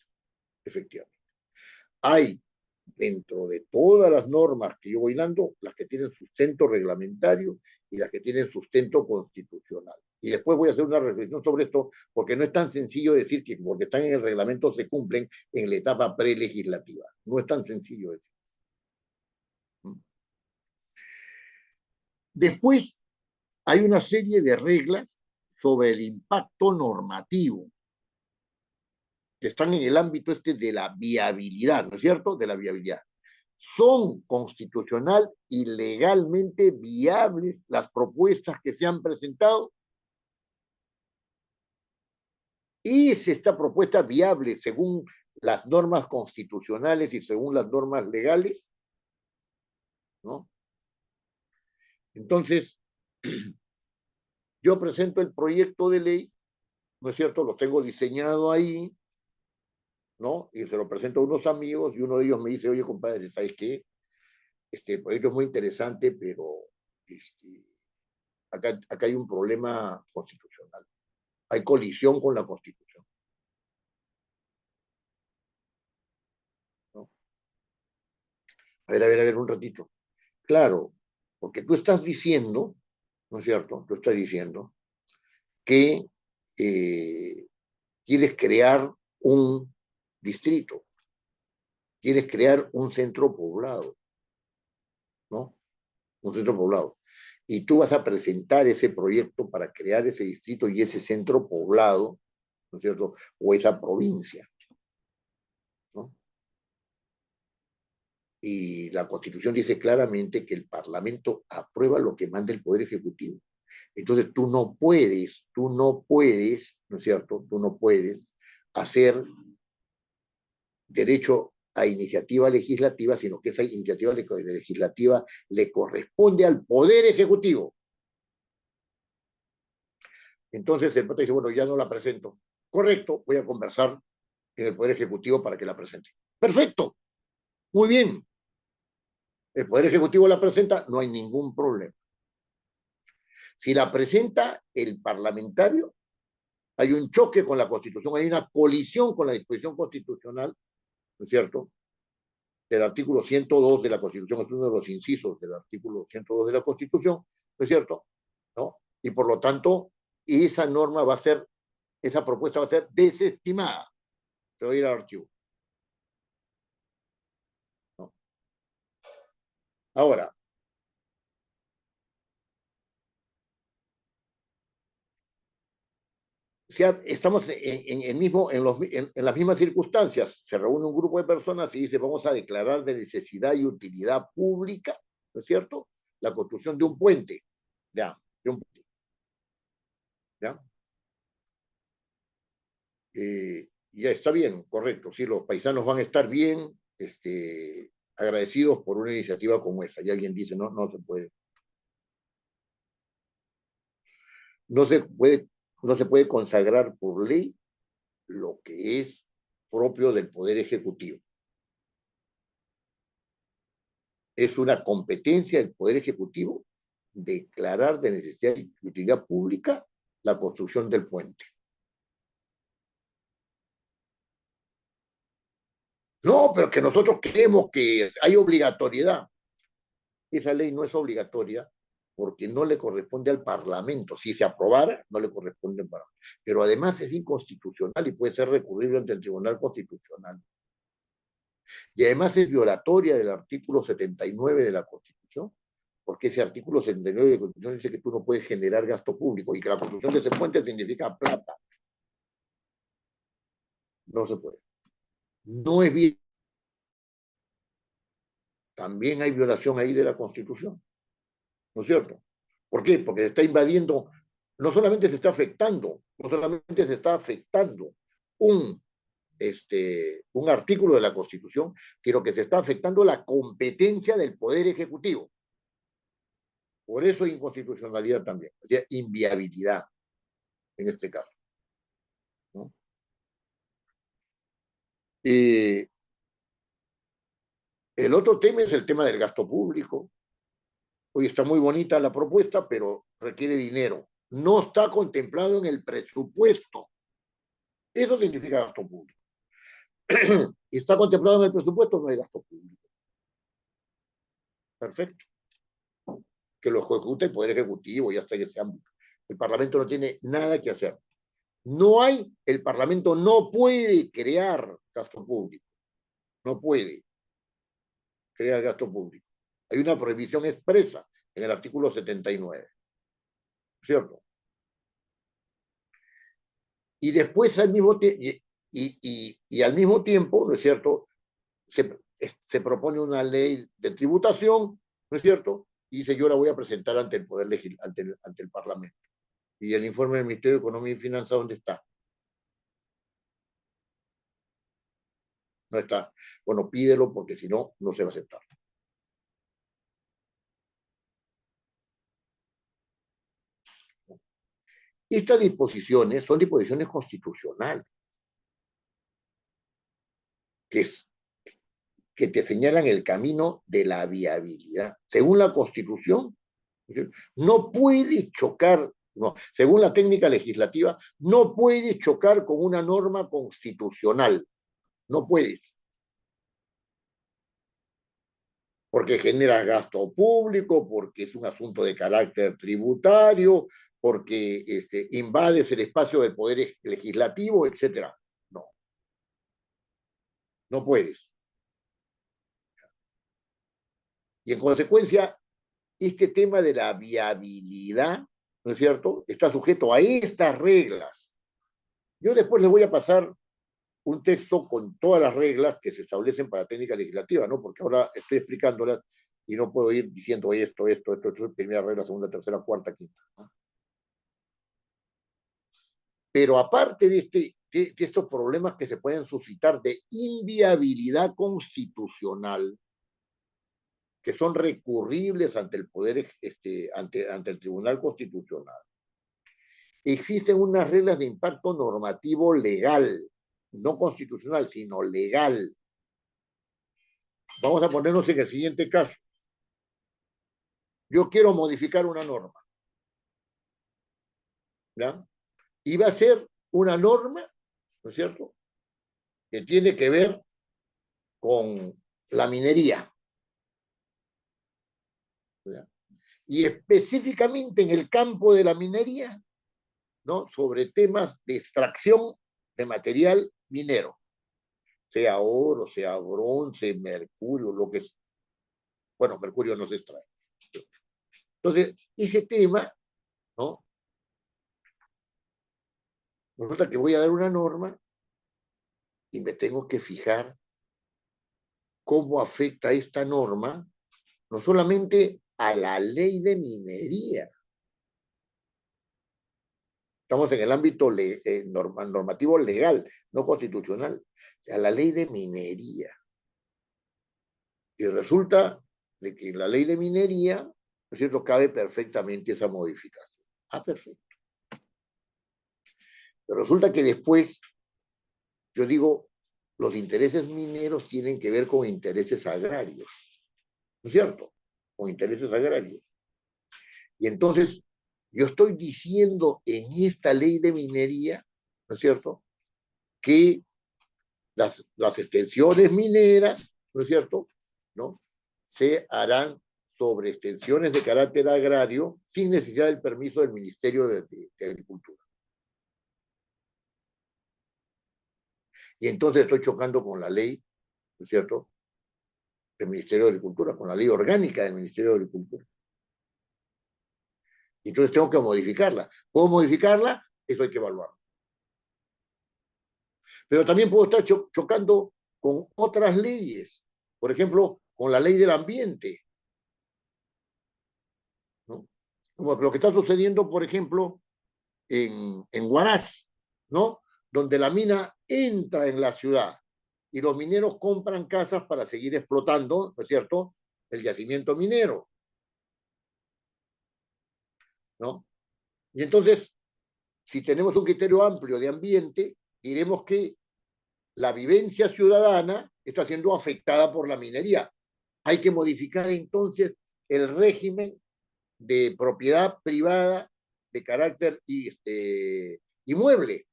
Hay, dentro de todas las normas que yo voy dando, las que tienen sustento reglamentario y las que tienen sustento constitucional. Y después voy a hacer una reflexión sobre esto, porque no es tan sencillo decir que porque están en el reglamento se cumplen en la etapa prelegislativa. No es tan sencillo decir. Después hay una serie de reglas sobre el impacto normativo que están en el ámbito de la viabilidad, ¿no es cierto?, de la viabilidad. ¿Son constitucional y legalmente viables las propuestas que se han presentado? ¿Es esta propuesta viable según las normas constitucionales y según las normas legales? ¿No? Entonces, yo presento el proyecto de ley, ¿no es cierto?, lo tengo diseñado ahí, ¿no?, y se lo presento a unos amigos y uno de ellos me dice, oye, compadre, ¿sabes qué? Este proyecto es muy interesante, pero acá hay un problema constitucional. Hay colisión con la Constitución, ¿no? A ver, un ratito. Claro, porque tú estás diciendo, ¿no es cierto? Tú estás diciendo que quieres crear un distrito, quieres crear un centro poblado, ¿no? Un centro poblado. Y tú vas a presentar ese proyecto para crear ese distrito y ese centro poblado, ¿no es cierto?, o esa provincia, ¿no? Y la Constitución dice claramente que el Parlamento aprueba lo que manda el Poder Ejecutivo. Entonces tú no puedes, ¿no es cierto?, tú no puedes hacer derecho a iniciativa legislativa, sino que esa iniciativa legislativa le corresponde al Poder Ejecutivo. Entonces el pata dice, bueno, ya no la presento. Correcto, voy a conversar en el Poder Ejecutivo para que la presente. Perfecto, muy bien. El Poder Ejecutivo la presenta, no hay ningún problema. Si la presenta el parlamentario, hay un choque con la Constitución, hay una colisión con la disposición constitucional, ¿no es cierto? El artículo 102 de la Constitución es uno de los incisos del artículo 102 de la Constitución, ¿no es cierto? ¿No? Y por lo tanto, esa norma va a ser, esa propuesta va a ser desestimada. Se va a ir al archivo. ¿No? Ahora, estamos en las mismas circunstancias. Se reúne un grupo de personas y dice, vamos a declarar de necesidad y utilidad pública, ¿no es cierto?, la construcción de un puente. Ya, de un puente. ¿Ya? Ya está bien, correcto. Sí, los paisanos van a estar bien agradecidos por una iniciativa como esa. Y alguien dice, no, no se puede. No se puede, no se puede consagrar por ley lo que es propio del Poder Ejecutivo. Es una competencia del Poder Ejecutivo declarar de necesidad y utilidad pública la construcción del puente. No, pero que nosotros creemos que hay obligatoriedad. Esa ley no es obligatoria porque no le corresponde al Parlamento. Si se aprobara, no le corresponde al Parlamento. Pero además es inconstitucional y puede ser recurrible ante el Tribunal Constitucional. Y además es violatoria del artículo 79 de la Constitución, porque ese artículo 79 de la Constitución dice que tú no puedes generar gasto público y que la construcción de ese puente significa plata. No se puede. No es bien. También hay violación ahí de la Constitución. ¿No es cierto? ¿Por qué? Porque se está invadiendo, no solamente se está afectando, no solamente se está afectando un, un artículo de la Constitución, sino que se está afectando la competencia del Poder Ejecutivo. Por eso hay inconstitucionalidad también, o sea, inviabilidad en este caso. ¿No? El otro tema es el tema del gasto público. Hoy está muy bonita la propuesta, pero requiere dinero. No está contemplado en el presupuesto. Eso significa gasto público. ¿Está contemplado en el presupuesto? No hay gasto público. Perfecto. Que lo ejecute el Poder Ejecutivo, ya está en ese ámbito. El Parlamento no tiene nada que hacer. No hay, el Parlamento no puede crear gasto público. No puede crear gasto público. Hay una prohibición expresa en el artículo 79. ¿Cierto? Y después al mismo tiempo, y al mismo tiempo, ¿no es cierto?, se propone una ley de tributación, ¿no es cierto?, y dice, yo la voy a presentar ante el Poder Legislativo, ante el Parlamento. Y el informe del Ministerio de Economía y Finanzas, ¿dónde está? No está. Bueno, pídelo porque si no, no se va a aceptar. Estas disposiciones son disposiciones constitucionales, que te señalan el camino de la viabilidad. Según la Constitución, no puede chocar, no, según la técnica legislativa, no puede chocar con una norma constitucional. No puedes. Porque genera gasto público, porque es un asunto de carácter tributario, porque invades el espacio del poder legislativo, etc. No, no puedes. Y en consecuencia, este tema de la viabilidad, ¿no es cierto?, está sujeto a estas reglas. Yo después les voy a pasar un texto con todas las reglas que se establecen para técnica legislativa, ¿no? Porque ahora estoy explicándolas y no puedo ir diciendo esto, primera regla, segunda, tercera, cuarta, quinta, ¿no? Pero aparte de estos problemas que se pueden suscitar de inviabilidad constitucional, que son recurribles ante el poder, ante el Tribunal Constitucional, existen unas reglas de impacto normativo legal, no constitucional, sino legal. Vamos a ponernos en el siguiente caso. Yo quiero modificar una norma, ¿ya? Y va a ser una norma, ¿no es cierto?, que tiene que ver con la minería, ¿ya? Y específicamente en el campo de la minería, ¿no?, sobre temas de extracción de material minero, sea oro, sea bronce, mercurio, lo que es. Bueno, mercurio no se extrae. Entonces, ese tema, ¿no?, resulta que voy a dar una norma y me tengo que fijar cómo afecta esta norma, no solamente a la ley de minería. Estamos en el ámbito normativo legal, no constitucional, a la ley de minería. Y resulta de que en la ley de minería, ¿no es cierto?, cabe perfectamente esa modificación. Ah, perfecto. Pero resulta que después, yo digo, los intereses mineros tienen que ver con intereses agrarios, ¿no es cierto? Con intereses agrarios. Y entonces, yo estoy diciendo en esta ley de minería, ¿no es cierto?, que las extensiones mineras, ¿no es cierto?, ¿no?, se harán sobre extensiones de carácter agrario sin necesidad del permiso del Ministerio de Agricultura. Y entonces estoy chocando con la ley, ¿no es cierto?, del Ministerio de Agricultura, con la ley orgánica del Ministerio de Agricultura. Y entonces tengo que modificarla. ¿Puedo modificarla? Eso hay que evaluarlo. Pero también puedo estar chocando con otras leyes, por ejemplo, con la ley del ambiente, ¿no? Como lo que está sucediendo, por ejemplo, en Huaraz, ¿no?, donde la mina entra en la ciudad y los mineros compran casas para seguir explotando, ¿no es cierto?, el yacimiento minero, ¿no? Y entonces, si tenemos un criterio amplio de ambiente, diremos que la vivencia ciudadana está siendo afectada por la minería. Hay que modificar entonces el régimen de propiedad privada de carácter inmueble.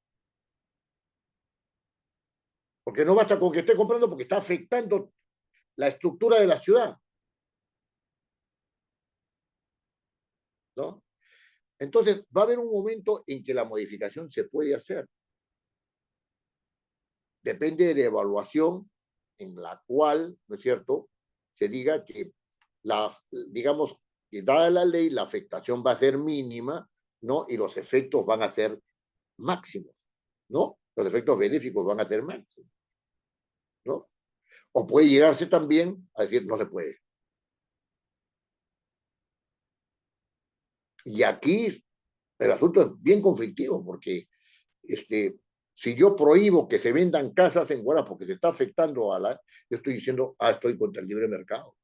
Porque no basta con que esté comprando porque está afectando la estructura de la ciudad, ¿no? Entonces, va a haber un momento en que la modificación se puede hacer. Depende de la evaluación en la cual, ¿no es cierto?, se diga que, digamos, que dada la ley, la afectación va a ser mínima, ¿no?, y los efectos van a ser máximos, ¿no? Los efectos benéficos van a ser máximos, ¿no? O puede llegarse también a decir, no se puede. Y aquí el asunto es bien conflictivo, porque si yo prohíbo que se vendan casas en Guara porque se está afectando yo estoy diciendo, estoy contra el libre mercado.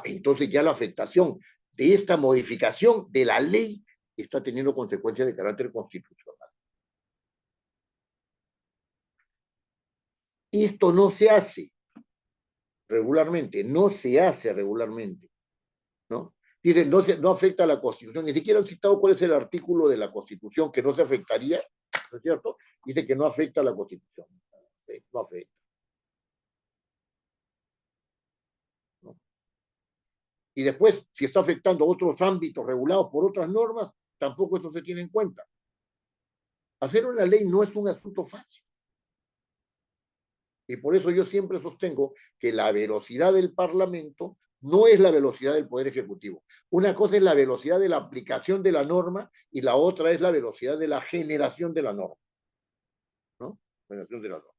Entonces ya la afectación de esta modificación de la ley está teniendo consecuencias de carácter constitucional. Esto no se hace regularmente, no se hace regularmente, ¿no? Dicen, no afecta a la Constitución, ni siquiera han citado cuál es el artículo de la Constitución que no se afectaría, ¿no es cierto? Dice que no afecta a la Constitución, no afecta, ¿no? Y después, si está afectando otros ámbitos regulados por otras normas, tampoco eso se tiene en cuenta. Hacer una ley no es un asunto fácil. Y por eso yo siempre sostengo que la velocidad del Parlamento no es la velocidad del Poder Ejecutivo. Una cosa es la velocidad de la aplicación de la norma y la otra es la velocidad de la generación de la norma, ¿no? Generación de la norma.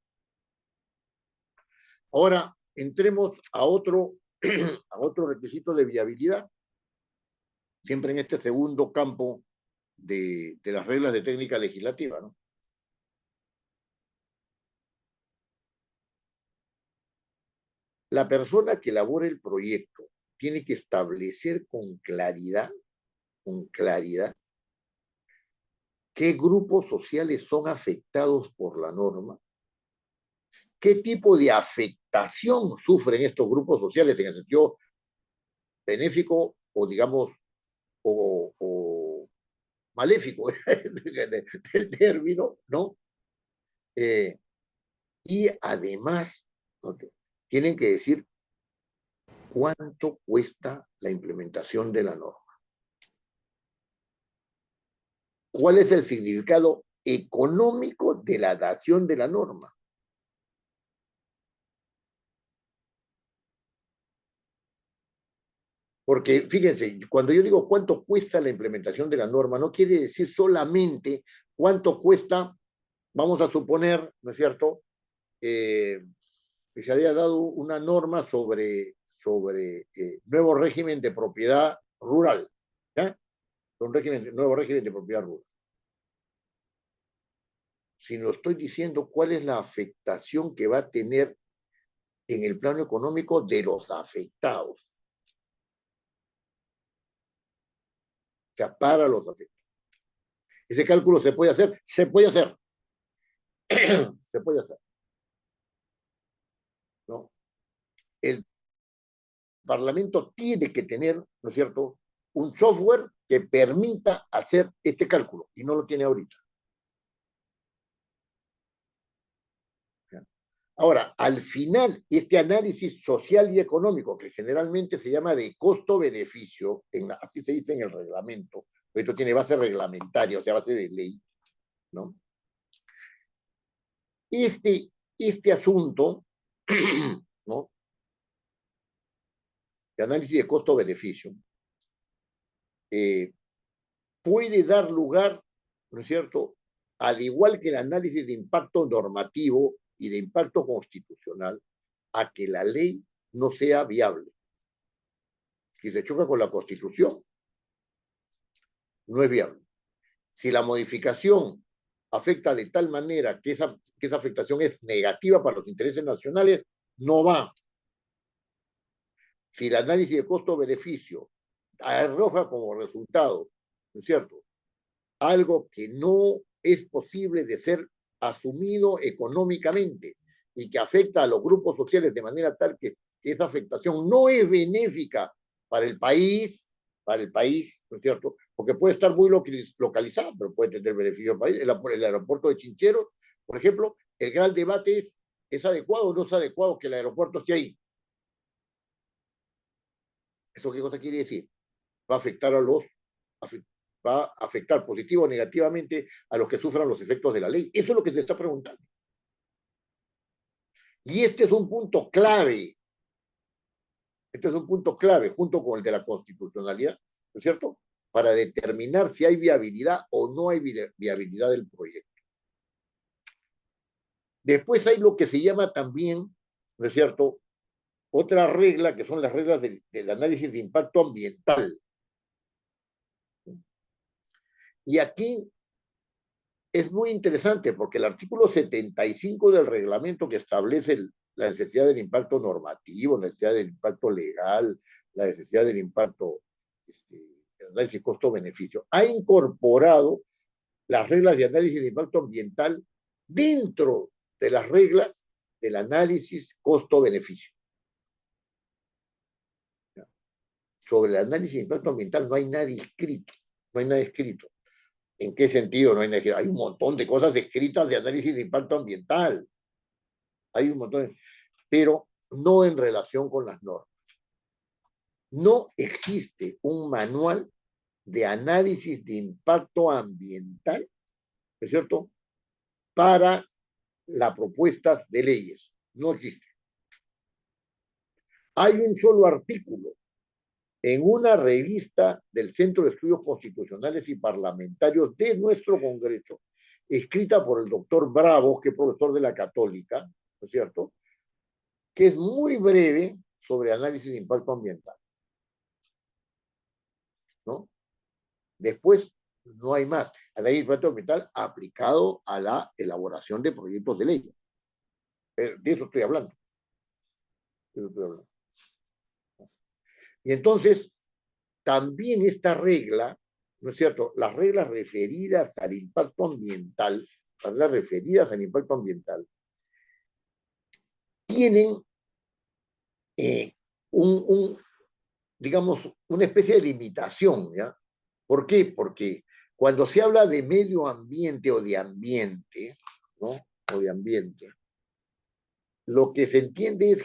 Ahora, entremos a otro requisito de viabilidad, siempre en este segundo campo de las reglas de técnica legislativa, ¿no? La persona que elabora el proyecto tiene que establecer con claridad, qué grupos sociales son afectados por la norma, qué tipo de afectación sufren estos grupos sociales en el sentido benéfico o, digamos, o maléfico del término, ¿no? Eh, y además, ¿no? Tienen que decir cuánto cuesta la implementación de la norma. ¿Cuál es el significado económico de la dación de la norma? Porque fíjense, cuando yo digo cuánto cuesta la implementación de la norma, no quiere decir solamente cuánto cuesta, vamos a suponer, ¿no es cierto?, que se había dado una norma sobre nuevo régimen de propiedad rural, ¿ya? Nuevo régimen de propiedad rural. Sino estoy diciendo cuál es la afectación que va a tener en el plano económico de los afectados. O sea, para los afectados. Ese cálculo se puede hacer, se puede hacer, se puede hacer, ¿no? El Parlamento tiene que tener, ¿no es cierto?, un software que permita hacer este cálculo, y no lo tiene ahorita. Ahora, al final, este análisis social y económico, que generalmente se llama de costo-beneficio, así se dice en el reglamento, esto tiene base reglamentaria, o sea, base de ley, ¿no? Este asunto, ¿no?, de análisis de costo-beneficio, puede dar lugar, ¿no es cierto?, al igual que el análisis de impacto normativo y de impacto constitucional, a que la ley no sea viable. Si se choca con la Constitución, no es viable. Si la modificación afecta de tal manera que esa afectación es negativa para los intereses nacionales, no va. Si el análisis de costo-beneficio arroja como resultado, ¿no es cierto?, algo que no es posible de ser asumido económicamente y que afecta a los grupos sociales de manera tal que esa afectación no es benéfica para el país, ¿no es cierto? Porque puede estar muy localizado, pero puede tener beneficio para el país. El aeropuerto de Chincheros, por ejemplo, el gran debate ¿es adecuado o no es adecuado que el aeropuerto esté ahí? ¿Eso qué cosa quiere decir? Va a afectar va a afectar positivo o negativamente a los que sufran los efectos de la ley. Eso es lo que se está preguntando. Y este es un punto clave. Este es un punto clave, junto con el de la constitucionalidad, ¿no es cierto?, para determinar si hay viabilidad o no hay viabilidad del proyecto. Después hay lo que se llama también, ¿no es cierto?, otra regla, que son las reglas del análisis de impacto ambiental. Y aquí es muy interesante porque el artículo 75 del reglamento, que establece la necesidad del impacto normativo, la necesidad del impacto legal, la necesidad del impacto, el análisis costo-beneficio, ha incorporado las reglas de análisis de impacto ambiental dentro de las reglas del análisis costo-beneficio. Sobre el análisis de impacto ambiental no hay nada escrito, no hay nada escrito. ¿En qué sentido no hay nada escrito? Hay un montón de cosas escritas de análisis de impacto ambiental. Hay un montón pero no en relación con las normas. No existe un manual de análisis de impacto ambiental, ¿es cierto?, para las propuestas de leyes. No existe. Hay un solo artículo en una revista del Centro de Estudios Constitucionales y Parlamentarios de nuestro Congreso, escrita por el doctor Bravo, que es profesor de la Católica, ¿no es cierto?, que es muy breve sobre análisis de impacto ambiental, ¿no? Después, No hay más. Análisis de impacto ambiental aplicado a la elaboración de proyectos de ley. De eso estoy hablando. De eso estoy hablando. Y entonces, también esta regla, ¿no es cierto? Las reglas referidas al impacto ambiental, tienen eh, un, digamos, una especie de limitación, ¿ya? ¿Por qué? Porque cuando se habla de medio ambiente o de ambiente, ¿no? O de ambiente, lo que se entiende es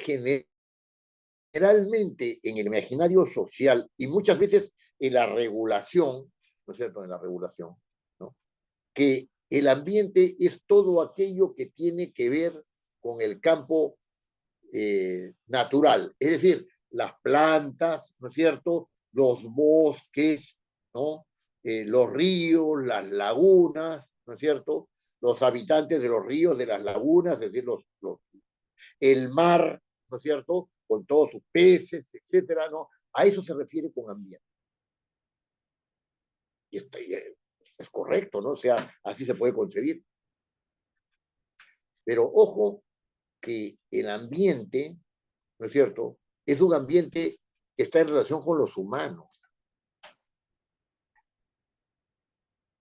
generalmente en el imaginario social y muchas veces en la regulación, ¿no es cierto? En la regulación, ¿no? Que el ambiente es todo aquello que tiene que ver con el campo natural, es decir, las plantas, ¿no es cierto? Los bosques, ¿no? Los ríos, las lagunas, ¿no es cierto? Los habitantes de los ríos, de las lagunas, es decir, el mar, ¿no es cierto? Con todos sus peces, etcétera, ¿no? A eso se refiere con ambiente. Y esto es correcto, ¿no? O sea, así se puede concebir. Pero ojo que el ambiente, ¿no es cierto? Es un ambiente que está en relación con los humanos.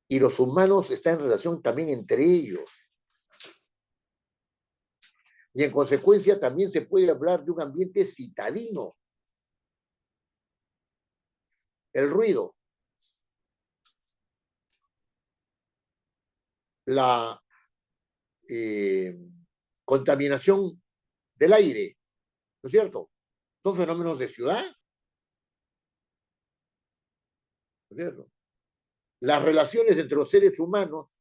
Y los humanos están en relación también entre ellos. Y en consecuencia también se puede hablar de un ambiente citadino. El ruido, la eh, contaminación del aire, ¿no es cierto? Son fenómenos de ciudad, ¿no es cierto? Las relaciones entre los seres humanos,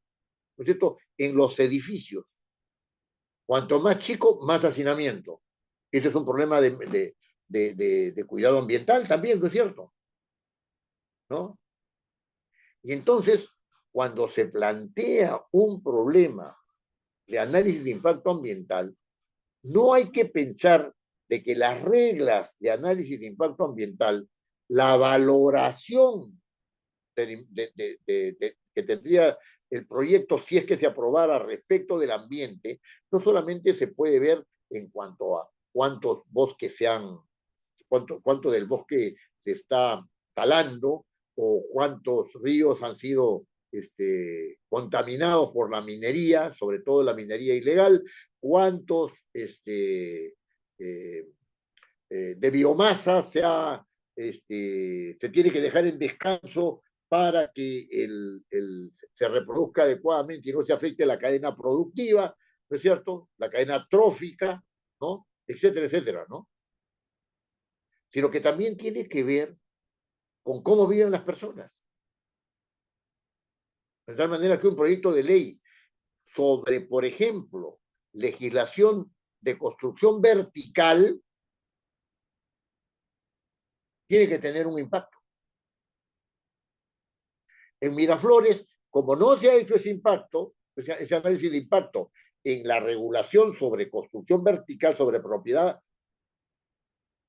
¿no es cierto? En los edificios. Cuanto más chico, más hacinamiento. Este es un problema de cuidado ambiental también, ¿no es cierto? ¿No? Y entonces, cuando se plantea un problema de análisis de impacto ambiental, no hay que pensar de que las reglas de análisis de impacto ambiental, la valoración que tendría el proyecto si es que se aprobara respecto del ambiente, no solamente se puede ver en cuanto a cuántos bosques se han, cuánto del bosque se está talando o cuántos ríos han sido contaminados por la minería, sobre todo la minería ilegal, cuántos de biomasa se tiene que dejar en descanso para que se reproduzca adecuadamente y no se afecte la cadena productiva, ¿no es cierto? La cadena trófica, ¿no? Etcétera, etcétera, ¿no? Sino que también tiene que ver con cómo viven las personas. De tal manera que un proyecto de ley sobre, por ejemplo, legislación de construcción vertical tiene que tener un impacto. En Miraflores, como no se ha hecho ese impacto, ese análisis de impacto en la regulación sobre construcción vertical, sobre propiedad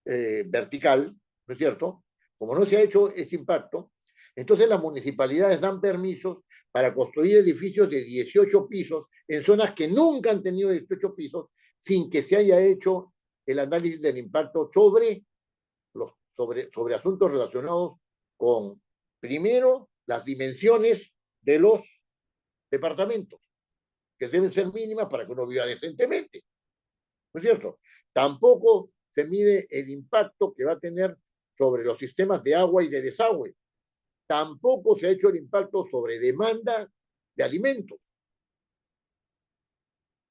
vertical, ¿no es cierto? Como no se ha hecho ese impacto, entonces las municipalidades dan permisos para construir edificios de 18 pisos en zonas que nunca han tenido 18 pisos sin que se haya hecho el análisis del impacto sobre asuntos relacionados con, primero, las dimensiones de los departamentos, que deben ser mínimas para que uno viva decentemente, ¿no es cierto? Tampoco se mide el impacto que va a tener sobre los sistemas de agua y de desagüe. Tampoco se ha hecho el impacto sobre demanda de alimentos.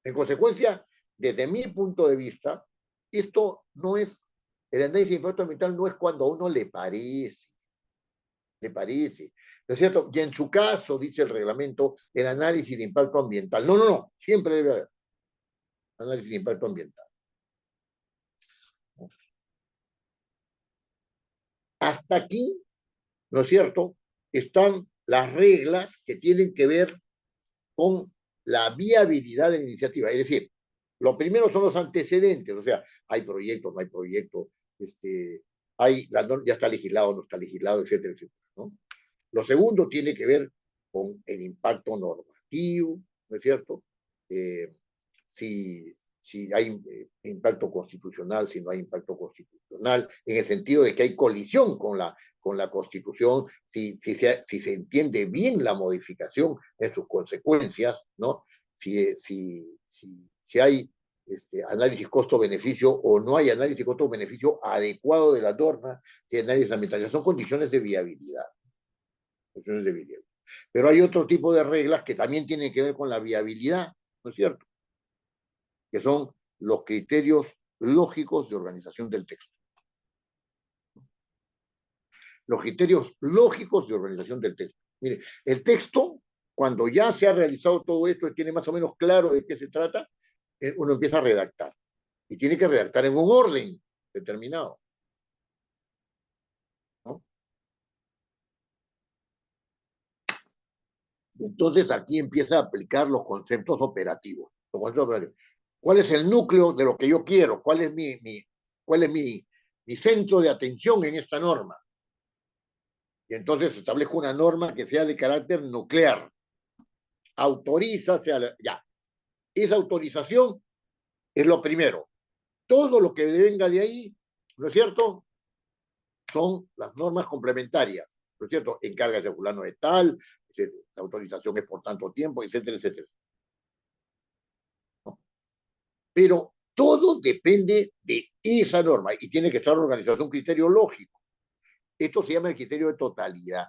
En consecuencia, desde mi punto de vista, esto no es, el análisis de impacto ambiental no es cuando a uno le parece, ¿no es cierto? Y en su caso, dice el reglamento, el análisis de impacto ambiental. No, no, no, siempre debe haber análisis de impacto ambiental. Hasta aquí, ¿no es cierto?, están las reglas que tienen que ver con la viabilidad de la iniciativa. Es decir, lo primero son los antecedentes, o sea, hay proyectos, no hay proyectos, ya está legislado, no está legislado, etcétera, etcétera, ¿no? Lo segundo tiene que ver con el impacto normativo, ¿no es cierto? Si hay impacto constitucional, si no hay impacto constitucional, en el sentido de que hay colisión con la Constitución, si se entiende bien la modificación en sus consecuencias, ¿no? Si hay análisis costo-beneficio o no hay análisis costo-beneficio adecuado de la norma, si hay análisis ambiental, son condiciones de viabilidad. Condiciones de viabilidad. Pero hay otro tipo de reglas que también tienen que ver con la viabilidad, ¿no es cierto? Que son los criterios lógicos de organización del texto. Los criterios lógicos de organización del texto. Mire, el texto, cuando ya se ha realizado todo esto y tiene más o menos claro de qué se trata, uno empieza a redactar. Y tiene que redactar en un orden determinado, ¿no? Entonces aquí empieza a aplicar los conceptos operativos. Los conceptos operativos. ¿Cuál es el núcleo de lo que yo quiero? ¿Cuál es mi centro de atención en esta norma? Y entonces establezco una norma que sea de carácter nuclear. Autoriza, ya. Esa autorización es lo primero. Todo lo que venga de ahí, ¿no es cierto? Son las normas complementarias, ¿no es cierto? Encárgase fulano de tal, etcétera. La autorización es por tanto tiempo, etcétera, etcétera. ¿No? Pero todo depende de esa norma y tiene que estar organizado. Es un criterio lógico. Esto se llama el criterio de totalidad.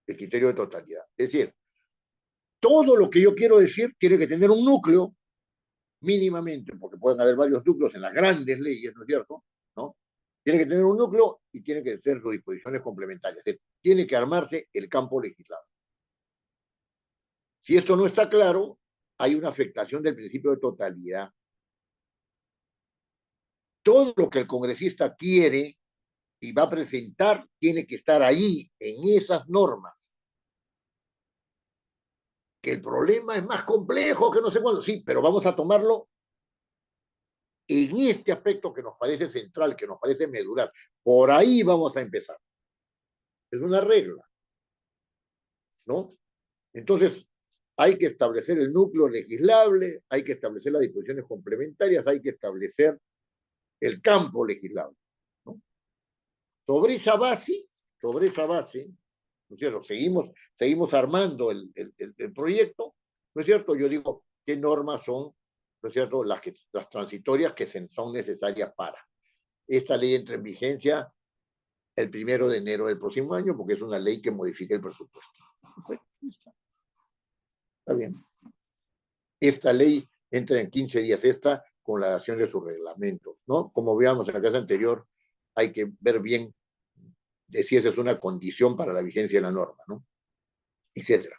El criterio de totalidad. Es decir, todo lo que yo quiero decir tiene que tener un núcleo mínimamente, porque pueden haber varios núcleos en las grandes leyes, ¿no es cierto? ¿No? Tiene que tener un núcleo y tiene que tener sus disposiciones complementarias. Es decir, tiene que armarse el campo legislado. Si esto no está claro, hay una afectación del principio de totalidad. Todo lo que el congresista quiere y va a presentar tiene que estar ahí, en esas normas. Que el problema es más complejo, que no sé cuándo, sí, pero vamos a tomarlo en este aspecto que nos parece central, que nos parece medular. Por ahí vamos a empezar. Es una regla, ¿no? Entonces, hay que establecer el núcleo legislable, hay que establecer las disposiciones complementarias, hay que establecer el campo legislable, ¿no? Sobre esa base, ¿no es cierto? Seguimos armando el proyecto, ¿no es cierto? Yo digo, ¿qué normas son, ¿no es cierto?, las transitorias que son necesarias para. Esta ley entra en vigencia el 1 de enero del próximo año, porque es una ley que modifica el presupuesto. Está bien. Esta ley entra en 15 días, esta con la dación de su reglamento, ¿no? Como veamos en la clase anterior, hay que ver bien de si esa es una condición para la vigencia de la norma, ¿no? Etcétera.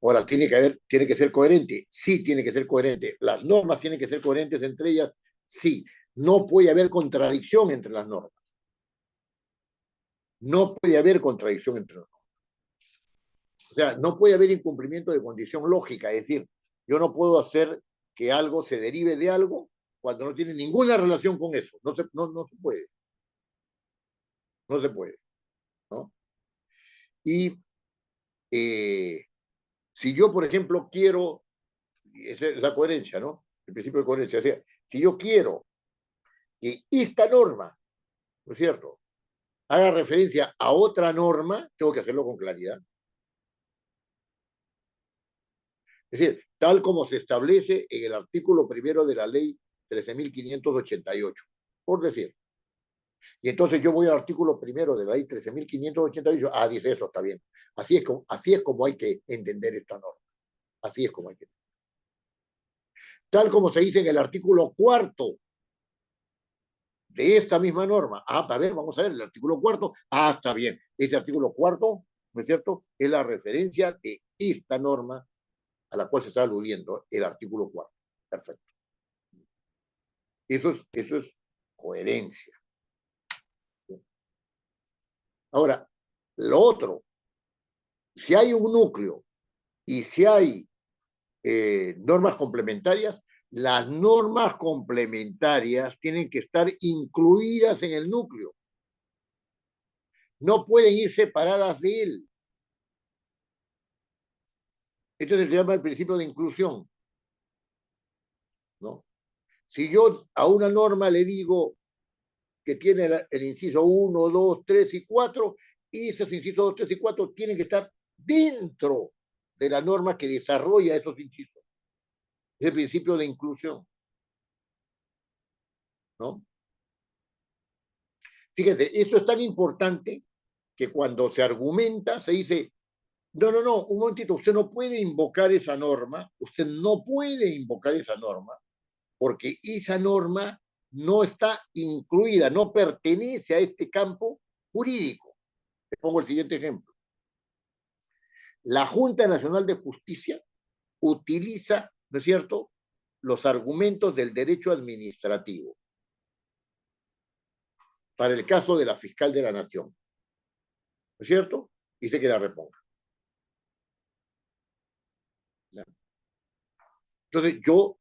Ahora, tiene que ser coherente. Sí, tiene que ser coherente. Las normas tienen que ser coherentes entre ellas. Sí. No puede haber contradicción entre las normas. No puede haber contradicción entre las normas. O sea, no puede haber incumplimiento de condición lógica. Es decir, yo no puedo hacer que algo se derive de algo cuando no tiene ninguna relación con eso. No se puede. No se puede, ¿no? Y si yo, por ejemplo, quiero, esa es la coherencia, ¿no? El principio de coherencia. O sea, si yo quiero que esta norma, ¿no es cierto?, haga referencia a otra norma, tengo que hacerlo con claridad. Es decir, tal como se establece en el artículo 1 de la ley 13.588, por decir. Y entonces yo voy al artículo 1 de la ley 13.588, dice eso, está bien. Así es como hay que entender esta norma. Así es como hay que entender. Tal como se dice en el artículo 4 de esta misma norma. A ver, vamos a ver, el artículo 4, está bien. Ese artículo 4, ¿no es cierto?, es la referencia de esta norma a la cual se está aludiendo el artículo 4. Perfecto. Eso es coherencia. Ahora, lo otro, si hay un núcleo y si hay normas complementarias, las normas complementarias tienen que estar incluidas en el núcleo. no pueden ir separadas de él. Esto se llama el principio de inclusión, ¿no? Si yo a una norma le digo que tiene el inciso 1, 2, 3 y 4, y esos incisos 2, 3 y 4 tienen que estar dentro de la norma que desarrolla esos incisos. Es el principio de inclusión, ¿no? Fíjense, esto es tan importante que cuando se argumenta se dice, no, un momentito, usted no puede invocar esa norma, usted no puede invocar esa norma, porque esa norma no está incluida, no pertenece a este campo jurídico. Les pongo el siguiente ejemplo. La Junta Nacional de Justicia utiliza, ¿no es cierto?, los argumentos del derecho administrativo para el caso de la fiscal de la Nación, ¿no es cierto? Dice que la reponga. ¿Ya? Entonces, yo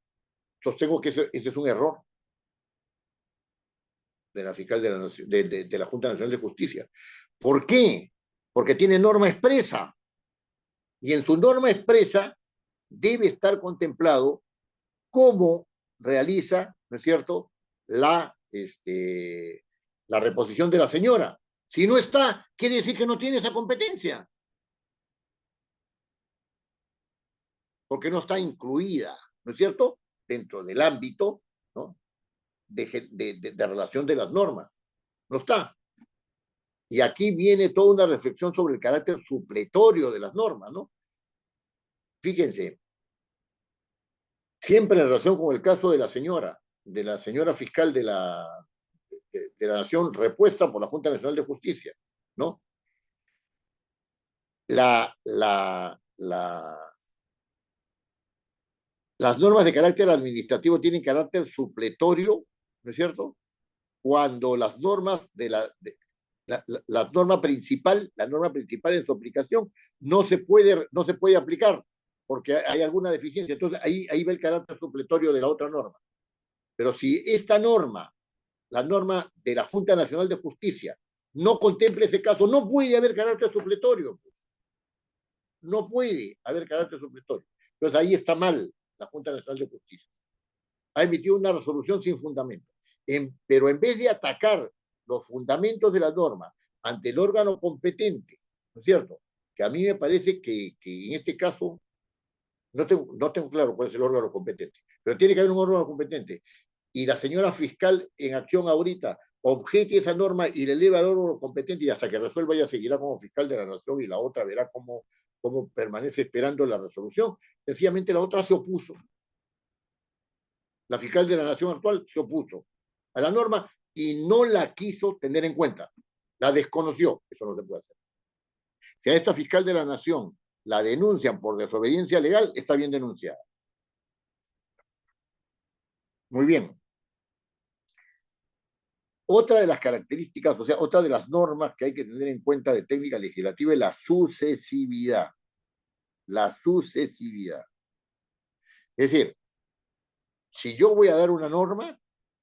sostengo que ese es un error de la fiscal de la, Nación, de la Junta Nacional de Justicia. ¿Por qué? Porque tiene norma expresa. Y en su norma expresa debe estar contemplado cómo realiza, ¿no es cierto?, la reposición de la señora. Si no está, quiere decir que no tiene esa competencia, porque no está incluida, ¿no es cierto?, dentro del ámbito, ¿no?, de relación de las normas. No está. Y aquí viene toda una reflexión sobre el carácter supletorio de las normas, ¿no? Fíjense, siempre en relación con el caso de la señora fiscal de la Nación repuesta por la Junta Nacional de Justicia, ¿no? La, la, la, las normas de carácter administrativo tienen carácter supletorio, ¿no es cierto? Cuando las normas de la norma principal en su aplicación no se puede aplicar porque hay alguna deficiencia. Entonces ahí va el carácter supletorio de la otra norma. Pero si esta norma, la norma de la Junta Nacional de Justicia, no contempla ese caso, no puede haber carácter supletorio. No puede haber carácter supletorio. Entonces ahí está mal la Junta Nacional de Justicia. Ha emitido una resolución sin fundamento. Pero en vez de atacar los fundamentos de la norma ante el órgano competente, ¿no es cierto? Que a mí me parece que en este caso no tengo claro cuál es el órgano competente, pero tiene que haber un órgano competente. Y la señora fiscal en acción ahorita objete esa norma y le eleva al órgano competente y hasta que resuelva ella seguirá como fiscal de la nación y la otra verá cómo permanece esperando la resolución. Sencillamente la otra se opuso. La fiscal de la nación actual se opuso a la norma y no la quiso tener en cuenta. La desconoció. Eso no se puede hacer. Si a esta fiscal de la nación la denuncian por desobediencia legal, está bien denunciada. Muy bien. Otra de las características, o sea, otra de las normas que hay que tener en cuenta de técnica legislativa es la sucesividad. La sucesividad. Es decir, si yo voy a dar una norma,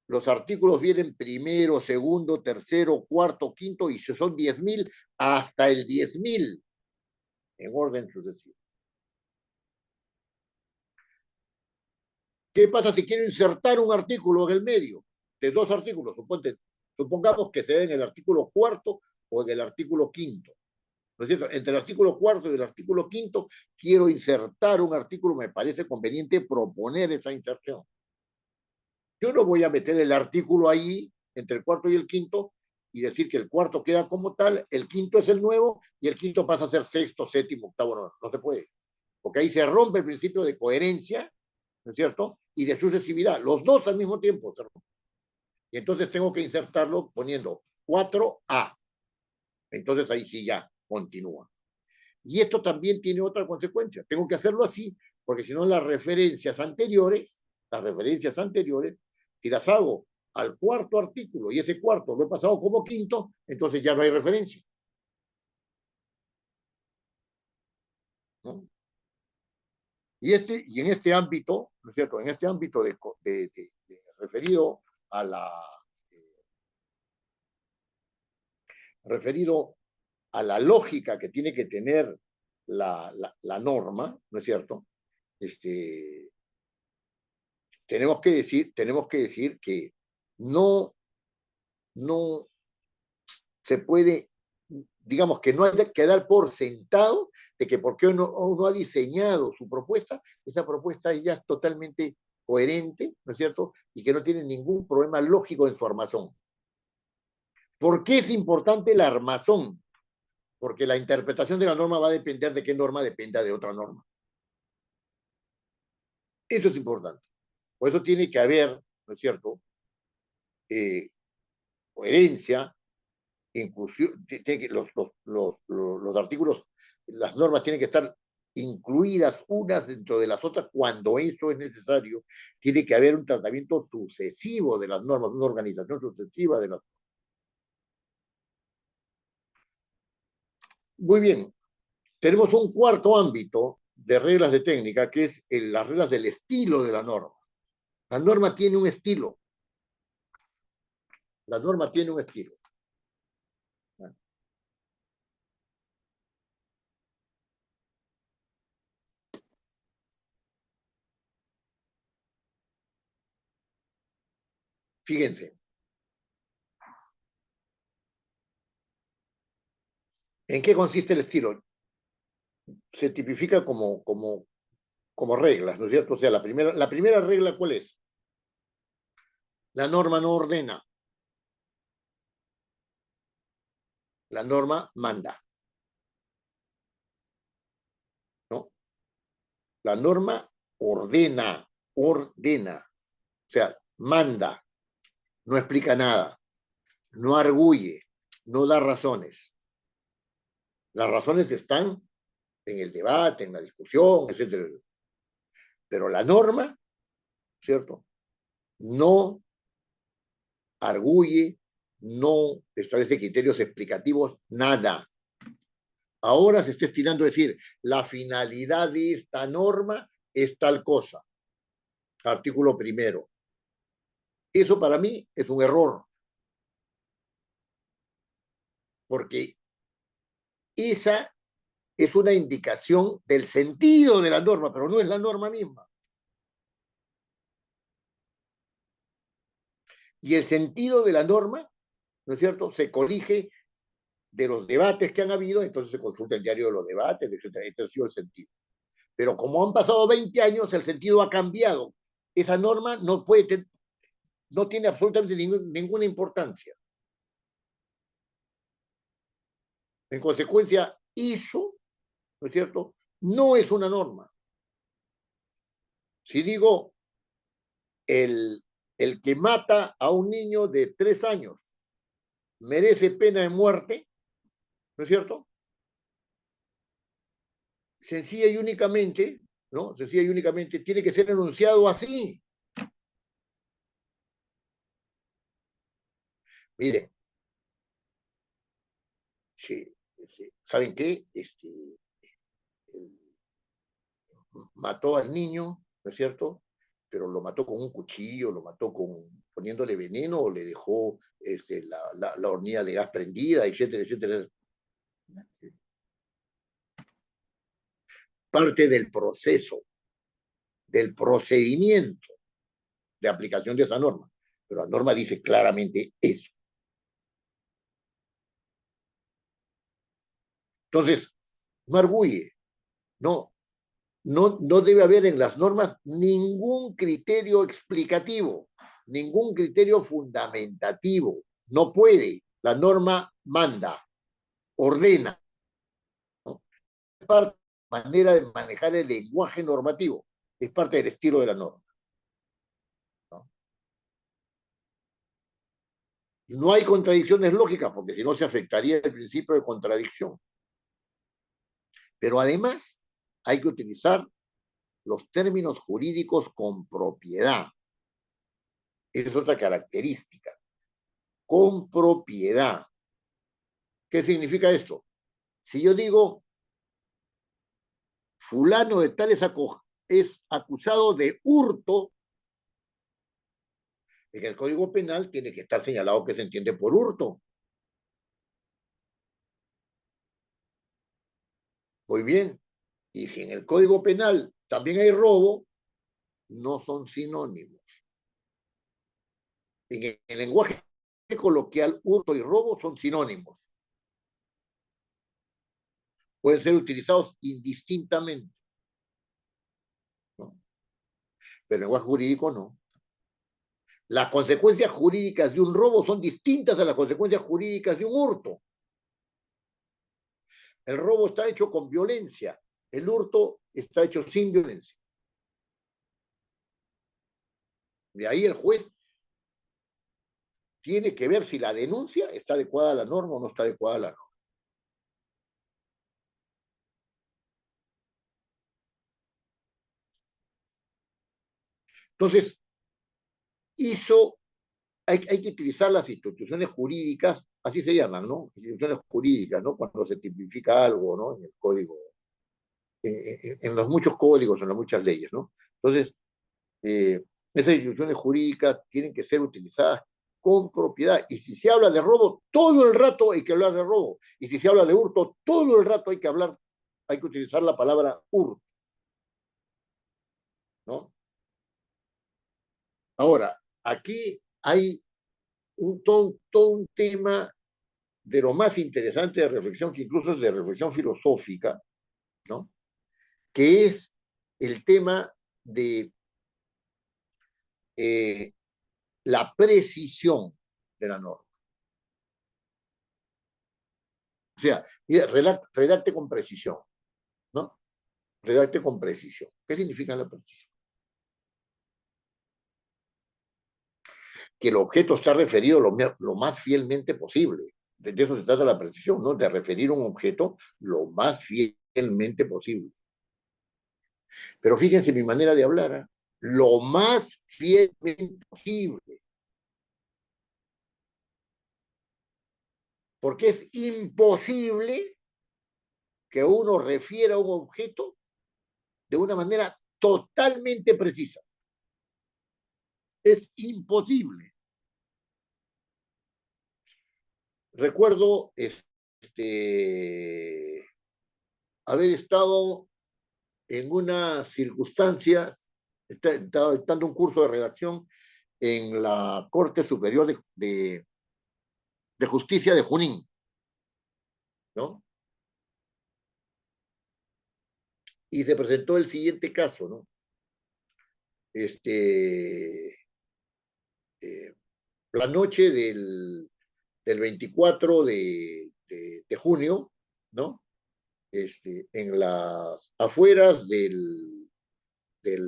los artículos vienen primero, segundo, tercero, cuarto, quinto, y si son 10.000, hasta el 10.000 en orden sucesivo. ¿Qué pasa si quiero insertar un artículo en el medio de dos artículos? Supongamos que se dé en el artículo cuarto o en el artículo quinto. ¿No es cierto? Entre el artículo cuarto y el artículo quinto quiero insertar un artículo, me parece conveniente proponer esa inserción. Yo no voy a meter el artículo ahí, entre el cuarto y el quinto, y decir que el cuarto queda como tal, el quinto es el nuevo, y el quinto pasa a ser sexto, séptimo, octavo, no se puede. Porque ahí se rompe el principio de coherencia, ¿no es cierto? Y de sucesividad, los dos al mismo tiempo se rompen. Y entonces tengo que insertarlo poniendo 4A. Entonces ahí sí ya continúa. Y esto también tiene otra consecuencia. Tengo que hacerlo así, porque si no las referencias anteriores, si las hago al cuarto artículo y ese cuarto lo he pasado como quinto, entonces ya no hay referencia. ¿No? Y en este ámbito, ¿no es cierto? En este ámbito referido a la referido a la lógica que tiene que tener la norma, ¿no es cierto? Tenemos que decir que no, no se puede, digamos que no hay que dar por sentado de que porque uno ha diseñado su propuesta, esa propuesta ya es totalmente coherente, ¿no es cierto? Y que no tiene ningún problema lógico en su armazón. ¿Por qué es importante la armazón? Porque la interpretación de la norma va a depender de qué norma dependa de otra norma. Eso es importante. Por eso tiene que haber, ¿no es cierto?, coherencia, inclusión, los artículos, las normas tienen que estar incluidas unas dentro de las otras cuando eso es necesario. Tiene que haber un tratamiento sucesivo de las normas, una organización sucesiva de las normas. Muy bien, tenemos un cuarto ámbito de reglas de técnica, que es las reglas del estilo de la norma. La norma tiene un estilo. La norma tiene un estilo. Fíjense, ¿en qué consiste el estilo? Se tipifica como reglas, ¿no es cierto? O sea, la primera regla, ¿cuál es? La norma no ordena, la norma manda, ¿no? La norma ordena, o sea, manda, no explica nada, no arguye, no da razones. Las razones están en el debate, en la discusión, etcétera. Pero la norma, ¿cierto? No arguye, no establece criterios explicativos, nada. Ahora se está estirando a decir, la finalidad de esta norma es tal cosa. Artículo primero. Eso para mí es un error, porque esa es una indicación del sentido de la norma, pero no es la norma misma. Y el sentido de la norma, ¿no es cierto?, se corrige de los debates que han habido, entonces se consulta el diario de los debates, etcétera. Este ha sido el sentido. Pero como han pasado 20 años, el sentido ha cambiado. Esa norma no tiene absolutamente ninguna importancia. En consecuencia, eso, ¿no es cierto?, no es una norma. Si digo, el, el que mata a un niño de 3 años merece pena de muerte, ¿no es cierto? Sencilla y únicamente, ¿no? Sencilla y únicamente tiene que ser enunciado así. Mire, sí, ¿saben qué? Mató al niño, ¿no es cierto? Pero lo mató con un cuchillo, lo mató poniéndole veneno, o le dejó la hornilla de gas prendida, etcétera, etcétera. Parte del proceso, del procedimiento de aplicación de esa norma. Pero la norma dice claramente eso. Entonces, no arguye, no debe haber en las normas ningún criterio explicativo, ningún criterio fundamentativo. No puede. La norma manda, ordena, ¿no? Es parte de la manera de manejar el lenguaje normativo, es parte del estilo de la norma, ¿no? No hay contradicciones lógicas, porque si no se afectaría el principio de contradicción. Pero además hay que utilizar los términos jurídicos con propiedad. Esa es otra característica. Con propiedad. ¿Qué significa esto? Si yo digo, fulano de tal es acusado de hurto, en el Código Penal tiene que estar señalado que se entiende por hurto. Muy bien. Y si en el Código Penal también hay robo, no son sinónimos. En el lenguaje coloquial, hurto y robo son sinónimos. Pueden ser utilizados indistintamente, ¿no? Pero en el lenguaje jurídico no. Las consecuencias jurídicas de un robo son distintas a las consecuencias jurídicas de un hurto. El robo está hecho con violencia, el hurto está hecho sin violencia. De ahí el juez tiene que ver si la denuncia está adecuada a la norma o no está adecuada a la norma. Entonces, hay que utilizar las instituciones jurídicas, así se llaman, ¿no? Instituciones jurídicas, ¿no? Cuando se tipifica algo, ¿no? En el código, en los muchos códigos, en las muchas leyes, ¿no? Entonces, esas instituciones jurídicas tienen que ser utilizadas con propiedad. Y si se habla de robo, todo el rato hay que hablar de robo. Y si se habla de hurto, todo el rato hay que utilizar la palabra hurto, ¿no? Ahora, aquí hay todo un tema de lo más interesante de reflexión, que incluso es de reflexión filosófica, ¿no? Que es el tema de eh, la precisión de la norma. O sea, redacte con precisión, ¿no? Redacte con precisión. ¿Qué significa la precisión? Que el objeto está referido lo más fielmente posible. De eso se trata la precisión, ¿no? De referir un objeto lo más fielmente posible. Pero fíjense mi manera de hablar, ¿eh? Lo más fielmente posible. Porque es imposible que uno refiera a un objeto de una manera totalmente precisa. Es imposible. Recuerdo haber estado en una circunstancia, estaba dando un curso de redacción en la Corte Superior de Justicia de Junín, ¿no? Y se presentó el siguiente caso, ¿no? Eh, la noche del 24 de junio, ¿no? En las afueras del, de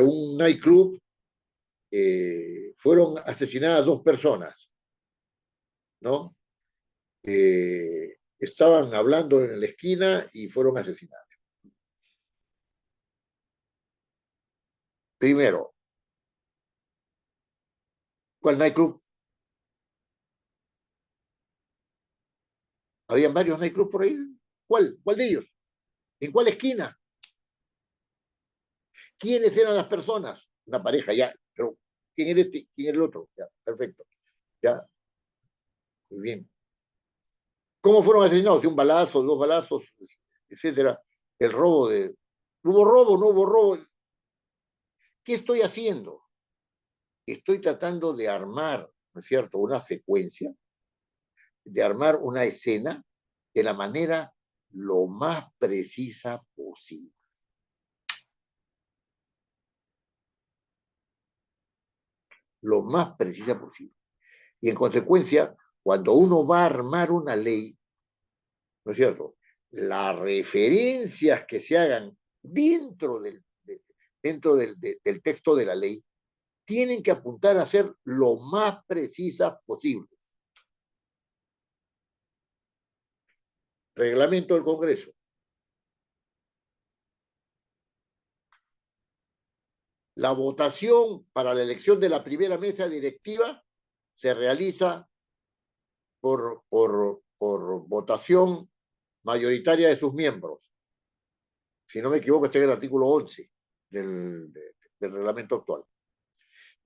un nightclub fueron asesinadas dos personas, ¿no? Estaban hablando en la esquina y fueron asesinadas. Primero, ¿cuál nightclub? Habían varios nightclubs por ahí. ¿Cuál de ellos? ¿En cuál esquina? ¿Quiénes eran las personas? Una pareja, ya. Pero, ¿quién era este? ¿Quién era el otro? Ya, perfecto. Ya, muy bien. ¿Cómo fueron asesinados? ¿De un balazo, dos balazos, etcétera? El robo de... ¿Hubo robo? ¿No hubo robo? ¿Qué estoy haciendo? Estoy tratando de armar, ¿no es cierto?, una secuencia, de armar una escena de la manera lo más precisa posible. Lo más precisa posible. Y en consecuencia, cuando uno va a armar una ley, ¿no es cierto?, las referencias que se hagan dentro del texto de la ley tienen que apuntar a ser lo más precisas posibles. Reglamento del Congreso. La votación para la elección de la primera mesa directiva se realiza por votación mayoritaria de sus miembros. Si no me equivoco, está en el artículo 11 del reglamento actual,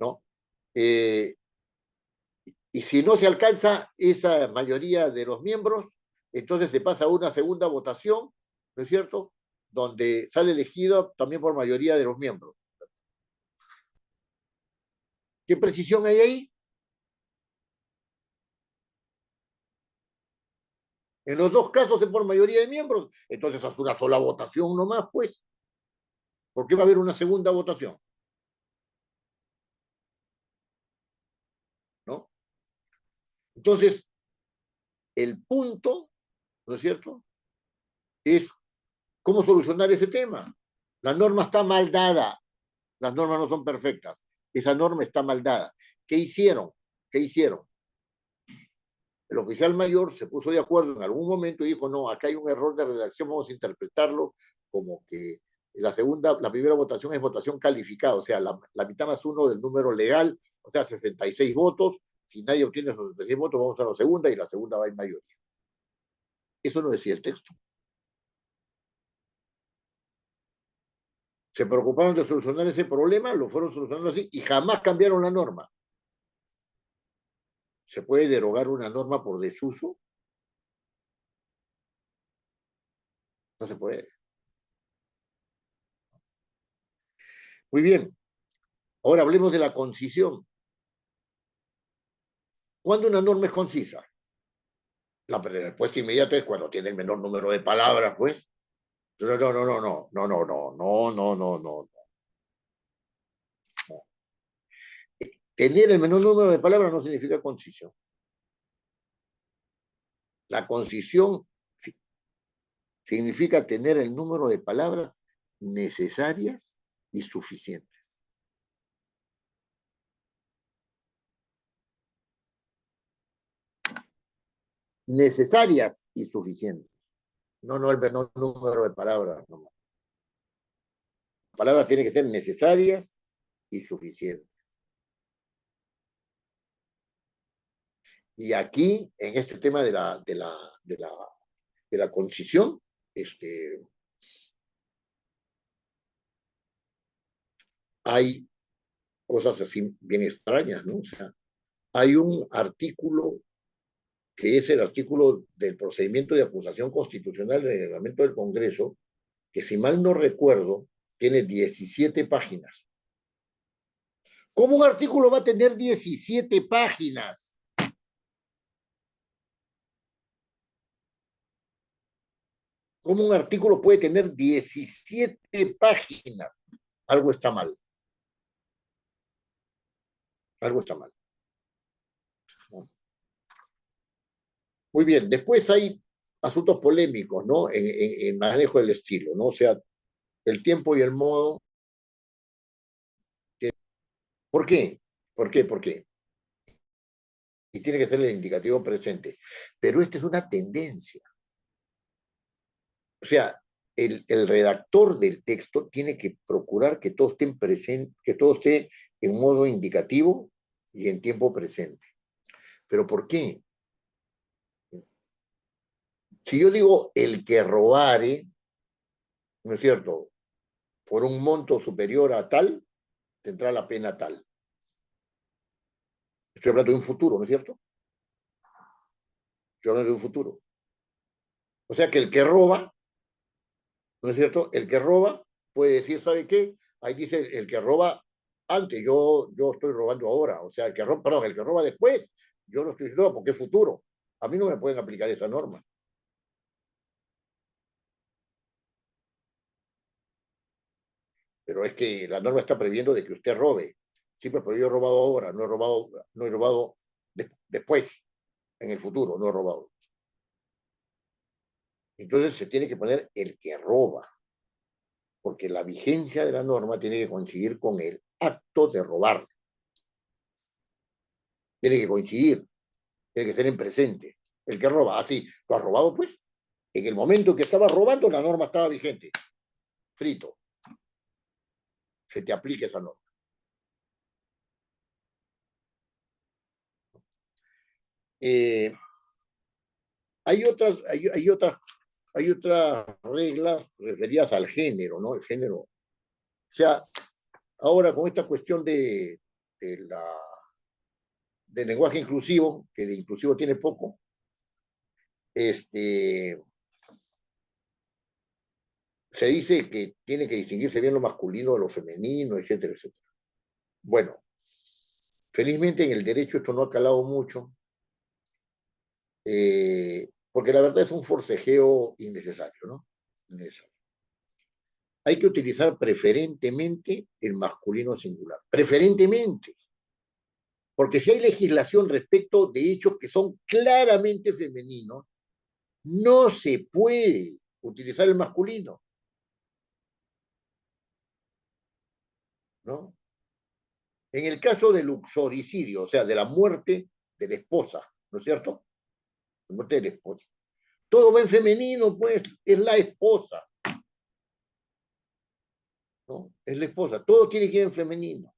¿no? Y si no se alcanza esa mayoría de los miembros, entonces se pasa a una segunda votación, ¿no es cierto?, donde sale elegido también por mayoría de los miembros. ¿Qué precisión hay ahí? En los dos casos es por mayoría de miembros, entonces haz una sola votación nomás, pues. ¿Por qué va a haber una segunda votación? ¿No? Entonces, el punto, ¿no es cierto?, es cómo solucionar ese tema. La norma está mal dada, las normas no son perfectas, esa norma está mal dada. ¿Qué hicieron? ¿Qué hicieron? El oficial mayor se puso de acuerdo en algún momento y dijo, no, acá hay un error de redacción, vamos a interpretarlo como que la primera votación es votación calificada, o sea, la mitad más uno del número legal, o sea, 66 votos. Si nadie obtiene esos 66 votos, vamos a la segunda y la segunda va en mayoría. Eso no decía el texto. Se preocuparon de solucionar ese problema, lo fueron solucionando así y jamás cambiaron la norma. ¿Se puede derogar una norma por desuso? No se puede. Muy bien. Ahora hablemos de la concisión. ¿Cuándo una norma es concisa? La respuesta inmediata es cuando tiene el menor número de palabras, pues. No, no, no, no, no, no, no, no, no, no, no, no. Tener el menor número de palabras no significa concisión. La concisión significa tener el número de palabras necesarias y suficientes. Necesarias y suficientes. No, no el menor número de palabras. No. Las palabras tienen que ser necesarias y suficientes. Y aquí, en este tema de la concisión, hay cosas así bien extrañas, ¿no? O sea, hay un artículo que es el artículo del procedimiento de acusación constitucional del reglamento del Congreso, que si mal no recuerdo, tiene 17 páginas. ¿Cómo un artículo va a tener 17 páginas? ¿Cómo un artículo puede tener 17 páginas? Algo está mal. Algo está mal. Muy bien, después hay asuntos polémicos, ¿no? En manejo del estilo, ¿no? O sea, el tiempo y el modo. ¿Por qué? ¿Por qué? ¿Por qué? Y tiene que ser el indicativo presente. Pero esta es una tendencia. O sea, el redactor del texto tiene que procurar que todo esté presente, que todo esté en modo indicativo y en tiempo presente. ¿Pero por qué? Si yo digo el que robare, ¿no es cierto?, por un monto superior a tal, tendrá la pena tal. Estoy hablando de un futuro, ¿no es cierto? Estoy hablando de un futuro. O sea que el que roba, ¿no es cierto? El que roba puede decir, ¿sabe qué? Ahí dice el que roba antes, yo estoy robando ahora. O sea, el que roba, perdón, el que roba después, yo no estoy diciendo porque es futuro. A mí no me pueden aplicar esa norma. Pero es que la norma está previendo de que usted robe. Sí, pero yo he robado ahora, no he robado después, en el futuro, no he robado. Entonces se tiene que poner el que roba, porque la vigencia de la norma tiene que coincidir con el acto de robar. Tiene que coincidir, tiene que ser en presente. El que roba, así, ¿lo has robado? Pues en el momento que estaba robando, la norma estaba vigente. Frito. Se te aplica esa norma. Eh, hay otras reglas referidas al género, ¿no? El género. O sea, ahora con esta cuestión de lenguaje inclusivo, que de inclusivo tiene poco, este, se dice que tiene que distinguirse bien lo masculino de lo femenino, etcétera, etcétera. Bueno, felizmente en el derecho esto no ha calado mucho, porque la verdad es un forcejeo innecesario, ¿no? Innecesario. Hay que utilizar preferentemente el masculino singular, preferentemente, porque si hay legislación respecto de hechos que son claramente femeninos, no se puede utilizar el masculino, ¿no? En el caso del uxoricidio, o sea, de la muerte de la esposa, ¿no es cierto? La muerte de la esposa. Todo va en femenino, pues, es la esposa, ¿no? Es la esposa, todo tiene que ir en femenino,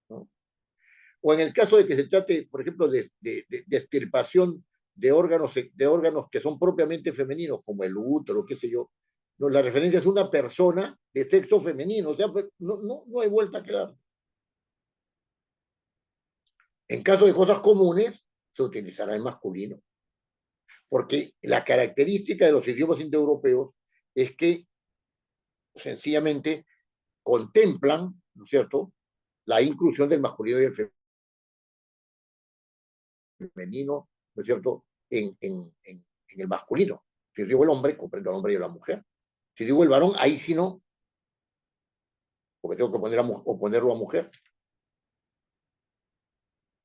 ¿no? O en el caso de que se trate, por ejemplo, de extirpación de órganos que son propiamente femeninos, como el útero, qué sé yo, no, la referencia es una persona de sexo femenino, o sea, pues, no hay vuelta a quedar. En caso de cosas comunes, se utilizará el masculino, porque la característica de los idiomas indoeuropeos es que sencillamente contemplan, ¿no es cierto?, la inclusión del masculino y el femenino, ¿no es cierto?, en el masculino. Si digo el hombre, comprendo al hombre y a la mujer. Si digo el varón, ahí sí no, porque tengo que ponerlo a mujer,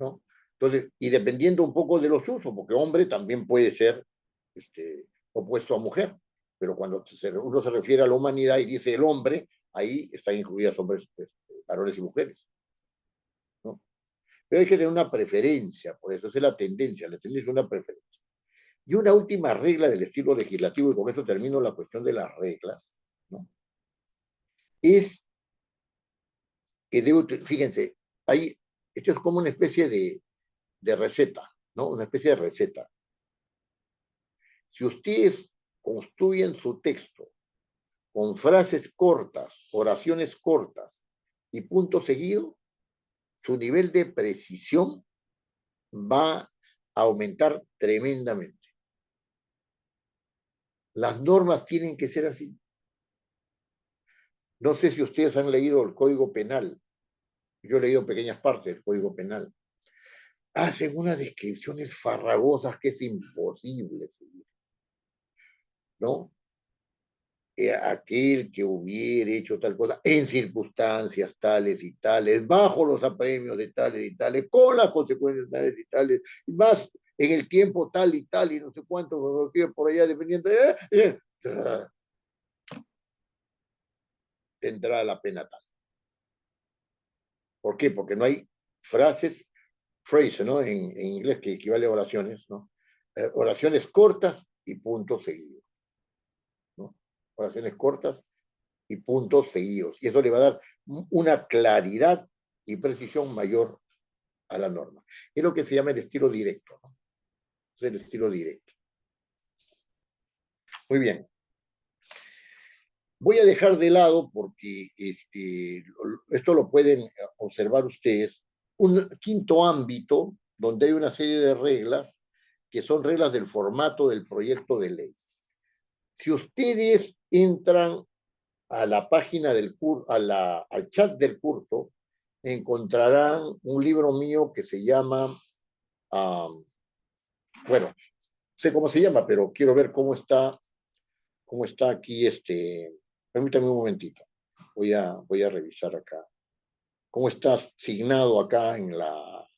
¿no? Entonces, y dependiendo un poco de los usos, porque hombre también puede ser opuesto a mujer, pero cuando uno se refiere a la humanidad y dice el hombre, ahí están incluidas hombres, varones y mujeres, ¿no? Pero hay que tener una preferencia, por eso es la tendencia es una preferencia. Y una última regla del estilo legislativo, y con esto termino la cuestión de las reglas, ¿no?, es que fíjense, esto es como una especie de receta, ¿no? Una especie de receta. Si ustedes construyen su texto con frases cortas, oraciones cortas y punto seguido, su nivel de precisión va a aumentar tremendamente. Las normas tienen que ser así. No sé si ustedes han leído el Código Penal. Yo he leído pequeñas partes del Código Penal. Hacen unas descripciones farragosas que es imposible seguir, ¿no? Aquel que hubiera hecho tal cosa en circunstancias tales y tales, bajo los apremios de tales y tales, con las consecuencias tales y tales, y más en el tiempo tal y tal, y no sé cuánto, por allá, dependiendo, tendrá la pena tal. ¿Por qué? Porque no hay frases, phrase, ¿no? En inglés que equivale a oraciones, ¿no? Oraciones cortas y puntos seguidos, ¿no? Oraciones cortas y puntos seguidos. Y eso le va a dar una claridad y precisión mayor a la norma. Es lo que se llama el estilo directo, ¿no? Es el estilo directo. Muy bien. Voy a dejar de lado, porque esto lo pueden observar ustedes, un quinto ámbito donde hay una serie de reglas que son reglas del formato del proyecto de ley. Si ustedes entran a la página del curso, al chat del curso, encontrarán un libro mío que se llama, bueno, sé cómo se llama, pero quiero ver cómo está aquí, permítame un momentito, voy a revisar acá, cómo está asignado acá en la...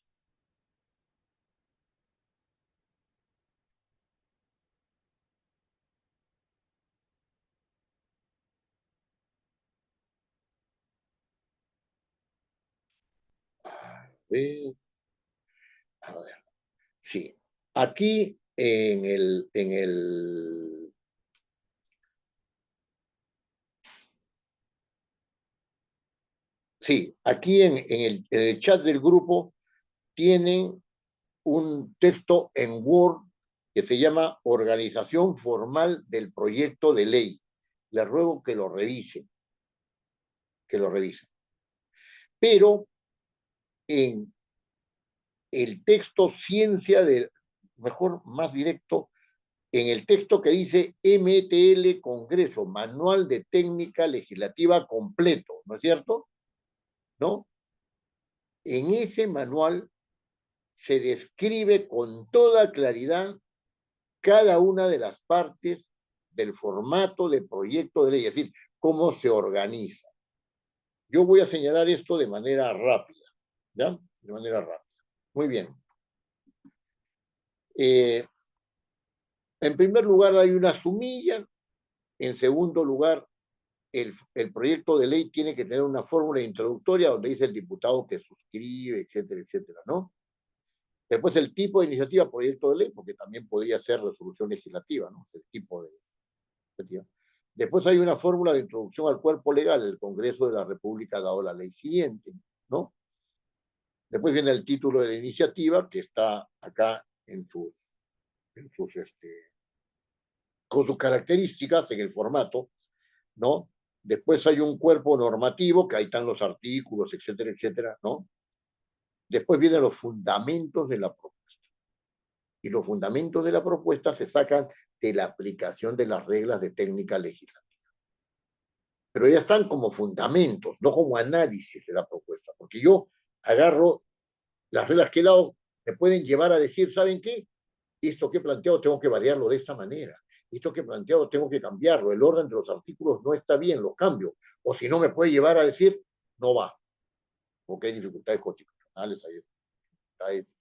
A ver, sí, aquí sí, aquí en el chat del grupo tienen un texto en Word que se llama Organización Formal del Proyecto de Ley. Les ruego que lo revisen, que lo revisen. Pero en el texto Ciencia mejor, más directo, en el texto que dice MTL Congreso, Manual de Técnica Legislativa completo, ¿no es cierto? ¿No? En ese manual se describe con toda claridad cada una de las partes del formato de proyecto de ley, es decir, cómo se organiza. Yo voy a señalar esto de manera rápida, ¿ya? De manera rápida. Muy bien. En primer lugar, hay una sumilla. En segundo lugar, el proyecto de ley tiene que tener una fórmula introductoria donde dice el diputado que suscribe, etcétera, etcétera, ¿no? Después el tipo de iniciativa, proyecto de ley, porque también podría ser resolución legislativa, ¿no? El tipo de iniciativa. Después hay una fórmula de introducción al cuerpo legal. El Congreso de la República ha dado la ley siguiente, ¿no? Después viene el título de la iniciativa, que está acá con sus características en el formato, ¿no? Después hay un cuerpo normativo, que ahí están los artículos, etcétera, etcétera, ¿no? Después vienen los fundamentos de la propuesta. Y los fundamentos de la propuesta se sacan de la aplicación de las reglas de técnica legislativa. Pero ya están como fundamentos, no como análisis de la propuesta, porque yo agarro las reglas que he dado, me pueden llevar a decir, ¿saben qué? Esto que he planteado tengo que variarlo de esta manera. Esto que he planteado tengo que cambiarlo. El orden de los artículos no está bien, los cambio. O si no, me puede llevar a decir, no va, porque hay dificultades constitucionales, hay dificultades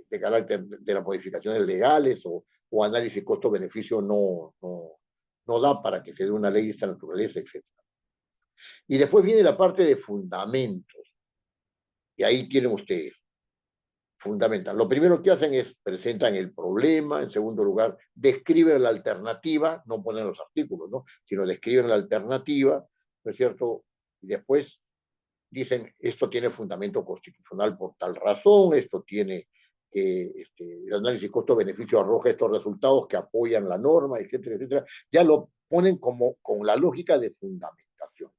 de carácter de las modificaciones legales o análisis costo-beneficio no da para que se dé una ley de esta naturaleza, etc. Y después viene la parte de fundamentos. Y ahí tienen ustedes fundamental. Lo primero que hacen es presentan el problema, en segundo lugar, describen la alternativa, no ponen los artículos, ¿no? Sino describen la alternativa, ¿no es cierto? Y después dicen, esto tiene fundamento constitucional por tal razón, esto tiene, el análisis costo-beneficio arroja estos resultados que apoyan la norma, etcétera, etcétera. Ya lo ponen como con la lógica de fundamentación.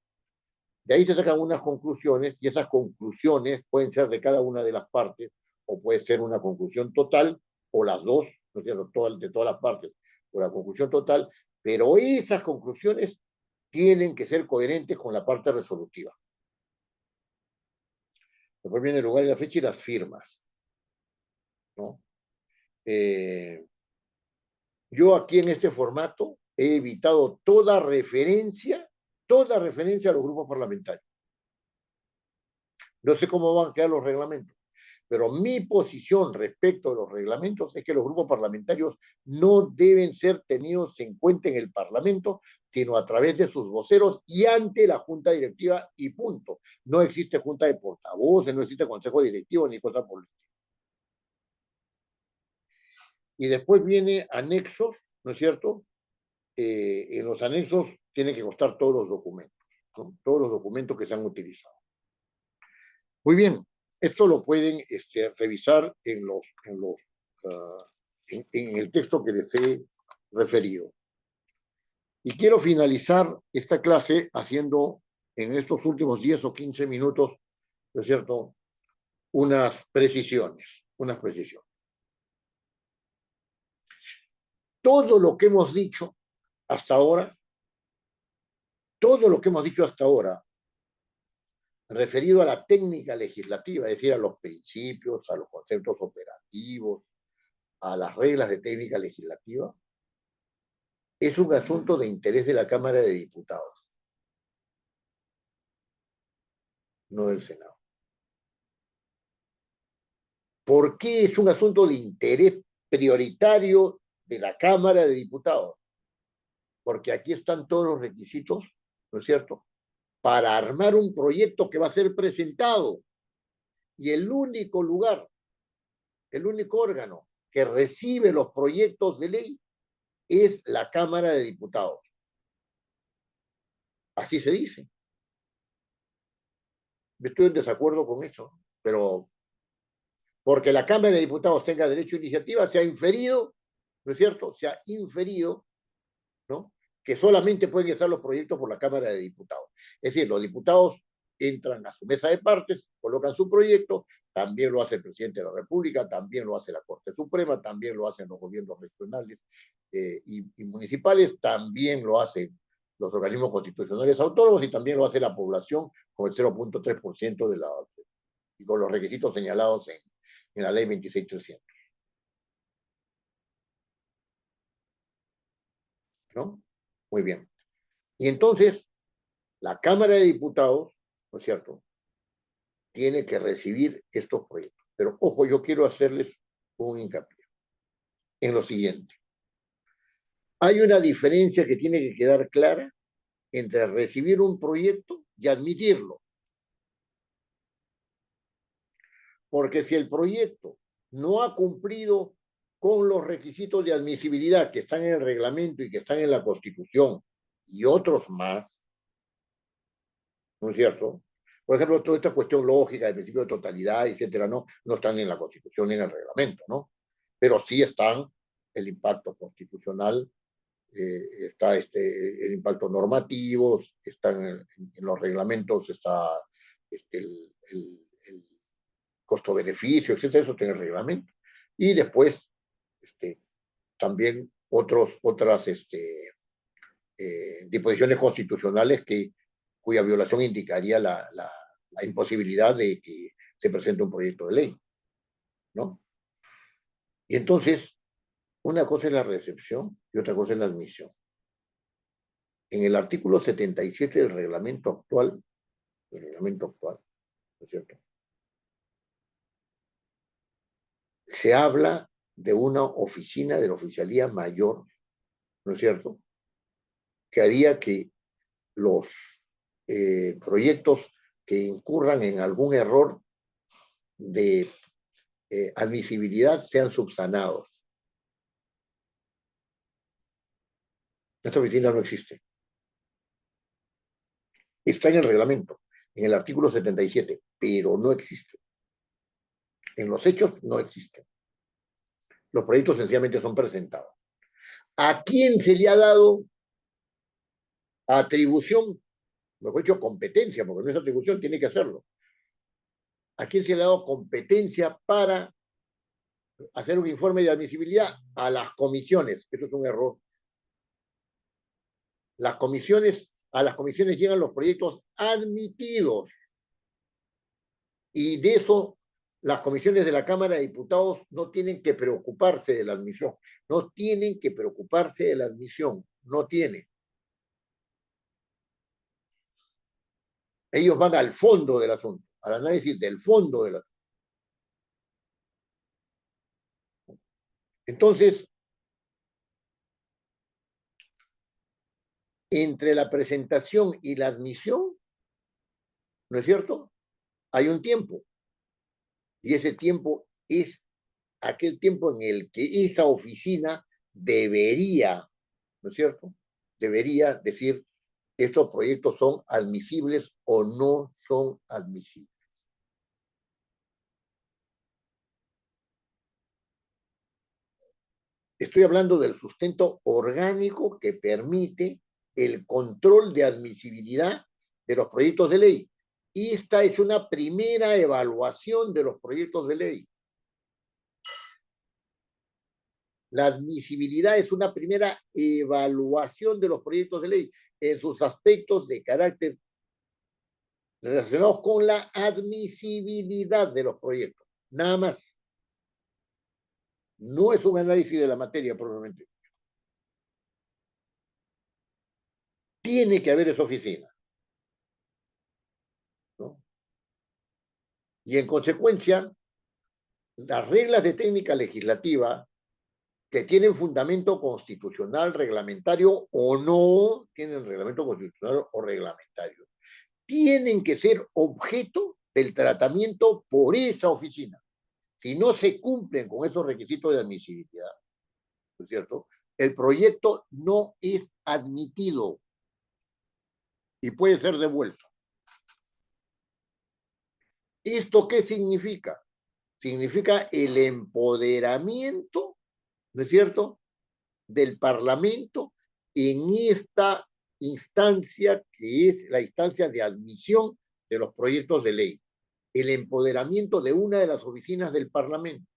De ahí se sacan unas conclusiones y esas conclusiones pueden ser de cada una de las partes o puede ser una conclusión total o las dos, ¿no es cierto? De todas las partes, o la conclusión total, pero esas conclusiones tienen que ser coherentes con la parte resolutiva. Después viene el lugar y la fecha y las firmas, ¿no? Yo aquí en este formato he evitado toda referencia a los grupos parlamentarios. No sé cómo van a quedar los reglamentos, pero mi posición respecto a los reglamentos es que los grupos parlamentarios no deben ser tenidos en cuenta en el Parlamento, sino a través de sus voceros y ante la Junta Directiva y punto. No existe Junta de Portavoces, no existe Consejo Directivo ni cosa por el estilo. Y después viene anexos, ¿no es cierto? En los anexos tienen que constar todos los documentos, ¿no? Todos los documentos que se han utilizado. Muy bien, esto lo pueden revisar en el texto que les he referido. Y quiero finalizar esta clase haciendo en estos últimos 10 o 15 minutos, ¿no es cierto?, unas precisiones. Todo lo que hemos dicho hasta ahora, referido a la técnica legislativa, es decir, a los principios, a los conceptos operativos, a las reglas de técnica legislativa, es un asunto de interés de la Cámara de Diputados, no del Senado. ¿Por qué es un asunto de interés prioritario de la Cámara de Diputados? Porque aquí están todos los requisitos, ¿no es cierto?, para armar un proyecto que va a ser presentado. Y el único lugar, el único órgano que recibe los proyectos de ley es la Cámara de Diputados. Así se dice. Estoy en desacuerdo con eso, pero porque la Cámara de Diputados tenga derecho a iniciativa, se ha inferido, ¿no es cierto? Se ha inferido, ¿no?, que solamente pueden estar los proyectos por la Cámara de Diputados. Es decir, los diputados entran a su mesa de partes, colocan su proyecto también lo hace el presidente de la República, también lo hace la Corte Suprema, también lo hacen los gobiernos regionales y municipales, también lo hacen los organismos constitucionales autónomos y también lo hace la población con el 0.3% de la, y con los requisitos señalados en la ley 26.300. ¿No? Muy bien. Y entonces, la Cámara de Diputados, ¿no es cierto?, tiene que recibir estos proyectos. Pero, ojo, yo quiero hacerles un hincapié en lo siguiente. Hay una diferencia que tiene que quedar clara entre recibir un proyecto y admitirlo. Porque si el proyecto no ha cumplido con los requisitos de admisibilidad que están en el reglamento y que están en la Constitución y otros más, ¿no es cierto? Por ejemplo, toda esta cuestión lógica del principio de totalidad, etcétera, no están en la Constitución ni en el reglamento, ¿no? Pero sí están el impacto constitucional, está el impacto normativo, están en los reglamentos, está el costo-beneficio, etcétera, eso está en el reglamento. Y después, también otras disposiciones constitucionales cuya violación indicaría la imposibilidad de que se presente un proyecto de ley, ¿no? Y entonces, una cosa es la recepción y otra cosa es la admisión. En el artículo 77 del reglamento actual, ¿no es cierto?, se habla de una oficina de la Oficialía Mayor, ¿no es cierto?, que haría que los proyectos que incurran en algún error de admisibilidad sean subsanados. Esta oficina no existe. Está en el reglamento, en el artículo 77, pero no existe. En los hechos no existe. Los proyectos sencillamente son presentados. ¿A quién se le ha dado atribución? Mejor dicho, competencia, porque no es atribución, tiene que hacerlo. ¿A quién se le ha dado competencia para hacer un informe de admisibilidad? A las comisiones. Eso es un error. A las comisiones llegan los proyectos admitidos. Y de eso, las comisiones de la Cámara de Diputados no tienen que preocuparse de la admisión. No tienen que preocuparse de la admisión. No tienen. Ellos van al fondo del asunto, al análisis del fondo del asunto. Entonces, entre la presentación y la admisión, ¿no es cierto?, hay un tiempo. Y ese tiempo es aquel tiempo en el que esa oficina debería, ¿no es cierto?, debería decir, estos proyectos son admisibles o no son admisibles. Estoy hablando del sustento orgánico que permite el control de admisibilidad de los proyectos de ley. Y esta es una primera evaluación de los proyectos de ley. La admisibilidad es una primera evaluación de los proyectos de ley en sus aspectos de carácter relacionados con la admisibilidad de los proyectos. Nada más. No es un análisis de la materia, probablemente. Tiene que haber esa oficina, ¿no? Y en consecuencia, las reglas de técnica legislativa que tienen fundamento constitucional, reglamentario o no tienen reglamento constitucional o reglamentario, tienen que ser objeto del tratamiento por esa oficina. Si no se cumplen con esos requisitos de admisibilidad, ¿no es cierto?, el proyecto no es admitido y puede ser devuelto. ¿Esto qué significa? Significa el empoderamiento, ¿no es cierto?, del Parlamento en esta instancia que es la instancia de admisión de los proyectos de ley. el empoderamiento de una de las oficinas del Parlamento.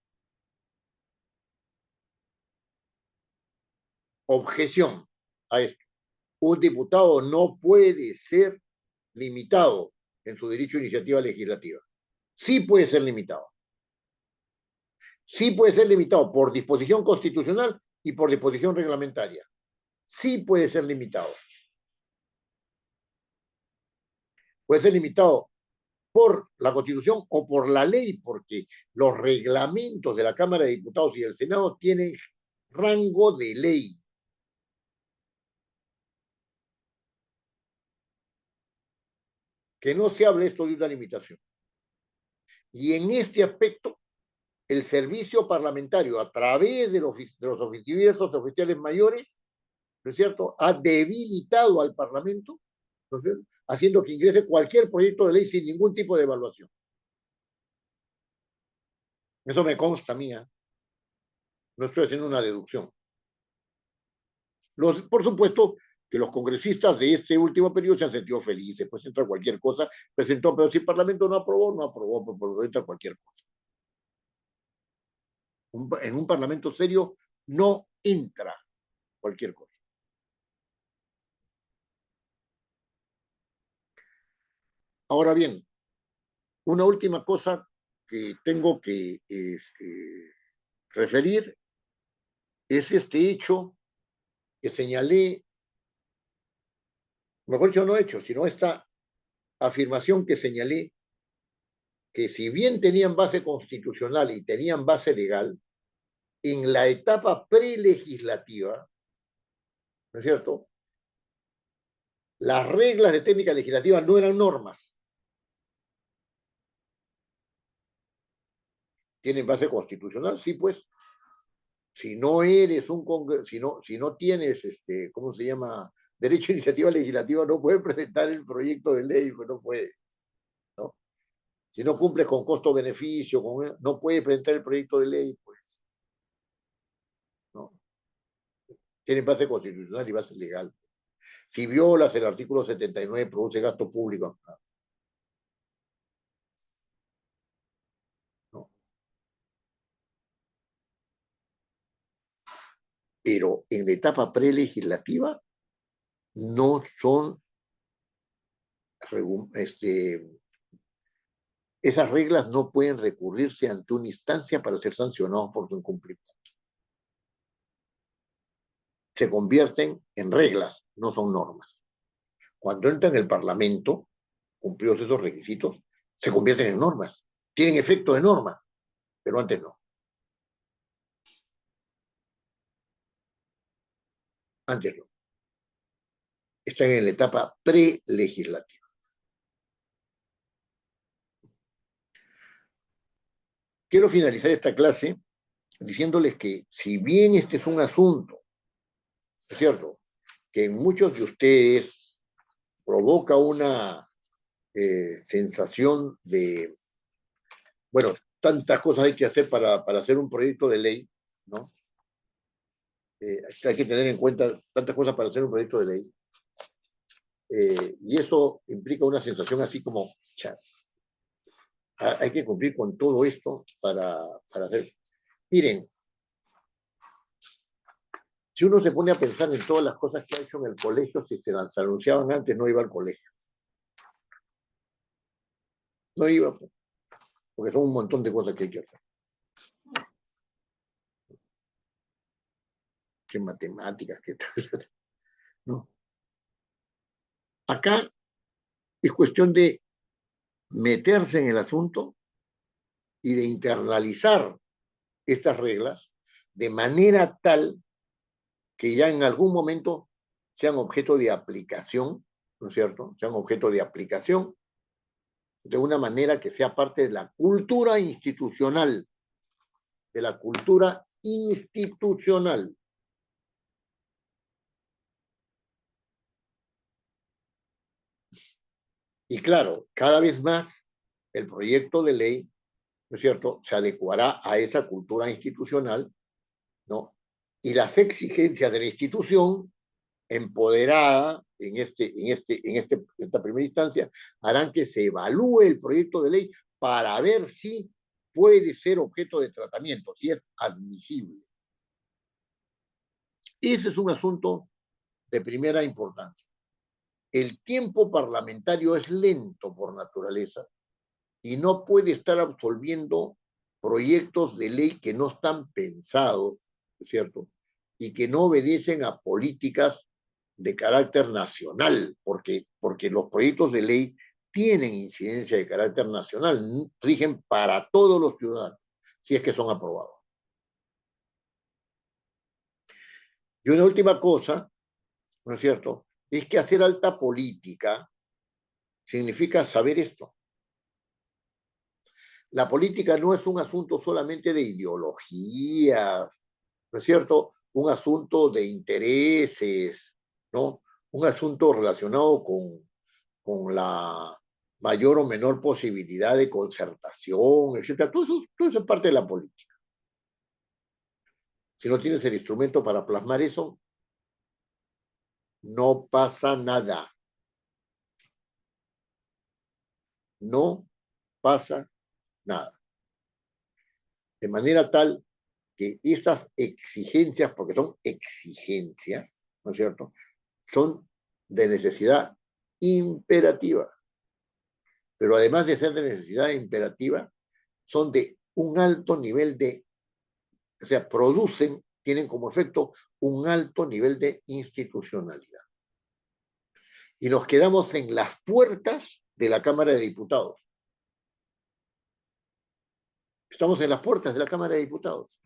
Objeción a esto. Un diputado no puede ser limitado en su derecho a iniciativa legislativa. Sí puede ser limitado. Sí puede ser limitado por disposición constitucional y por disposición reglamentaria. Sí puede ser limitado. Puede ser limitado por la Constitución o por la ley, porque los reglamentos de la Cámara de Diputados y del Senado tienen rango de ley. Que no se hable esto de una limitación. Y en este aspecto, el servicio parlamentario, a través de los diversos oficiales mayores, ¿no es cierto?, ha debilitado al Parlamento, ¿no es cierto?, haciendo que ingrese cualquier proyecto de ley sin ningún tipo de evaluación. Eso me consta a mí, ¿eh? No estoy haciendo una deducción. Por supuesto que los congresistas de este último periodo se han sentido felices, pues entra cualquier cosa, presentó, pero si el Parlamento no aprobó, no aprobó, pues entra cualquier cosa. En un Parlamento serio no entra cualquier cosa. Ahora bien, una última cosa que tengo que referir es este hecho que señalé, mejor dicho, no hecho, sino esta afirmación que señalé, que si bien tenían base constitucional y tenían base legal, en la etapa prelegislativa, ¿no es cierto?, las reglas de técnica legislativa no eran normas. ¿Tienen base constitucional? Sí, pues. Si no eres un si no tienes, ¿cómo se llama? Derecho a iniciativa legislativa, no puedes presentar el proyecto de ley, pues no puede, ¿no? Si no cumples con costo-beneficio, no puedes presentar el proyecto de ley, pues, ¿no? Tienen base constitucional y base legal. Si violas el artículo 79, produce gasto público, ¿no? Pero en la etapa prelegislativa no son, esas reglas no pueden recurrirse ante una instancia para ser sancionados por su incumplimiento. Se convierten en reglas, no son normas. Cuando entran en el Parlamento, cumplidos esos requisitos, se convierten en normas. Tienen efecto de norma, pero antes no. Antes no. Están en la etapa prelegislativa. Quiero finalizar esta clase diciéndoles que si bien este es un asunto, ¿es cierto?, que en muchos de ustedes provoca una sensación de, bueno, tantas cosas hay que hacer para hacer un proyecto de ley, ¿no? Hay que tener en cuenta tantas cosas para hacer un proyecto de ley. Y eso implica una sensación así como, hay que cumplir con todo esto para hacer. Miren, si uno se pone a pensar en todas las cosas que ha hecho en el colegio, si se las anunciaban antes, no iba al colegio. No iba, porque son un montón de cosas que hay que hacer. Que matemáticas, que tal. ¿No? Acá es cuestión de meterse en el asunto y de internalizar estas reglas de manera tal que ya en algún momento sean objeto de aplicación, ¿no es cierto? Sean objeto de aplicación de una manera que sea parte de la cultura institucional, de la cultura institucional. Y claro, cada vez más el proyecto de ley, ¿no es cierto?, se adecuará a esa cultura institucional, ¿no? Y las exigencias de la institución empoderada en esta primera instancia, harán que se evalúe el proyecto de ley para ver si puede ser objeto de tratamiento, si es admisible. Ese es un asunto de primera importancia. El tiempo parlamentario es lento por naturaleza y no puede estar absolviendo proyectos de ley que no están pensados, ¿cierto? Y que no obedecen a políticas de carácter nacional, porque los proyectos de ley tienen incidencia de carácter nacional, rigen para todos los ciudadanos, si es que son aprobados. Y una última cosa, ¿no es cierto?, es que hacer alta política significa saber esto. La política no es un asunto solamente de ideologías, ¿no es cierto? Un asunto de intereses, ¿no? Un asunto relacionado con la mayor o menor posibilidad de concertación, etcétera. Todo eso es parte de la política. Si no tienes el instrumento para plasmar eso, no pasa nada. No pasa nada. De manera tal que estas exigencias, porque son exigencias, ¿no es cierto?, son de necesidad imperativa. Pero además de ser de necesidad imperativa, son de un alto nivel de, o sea, tienen como efecto un alto nivel de institucionalidad. Y nos quedamos en las puertas de la Cámara de Diputados. Estamos en las puertas de la Cámara de Diputados.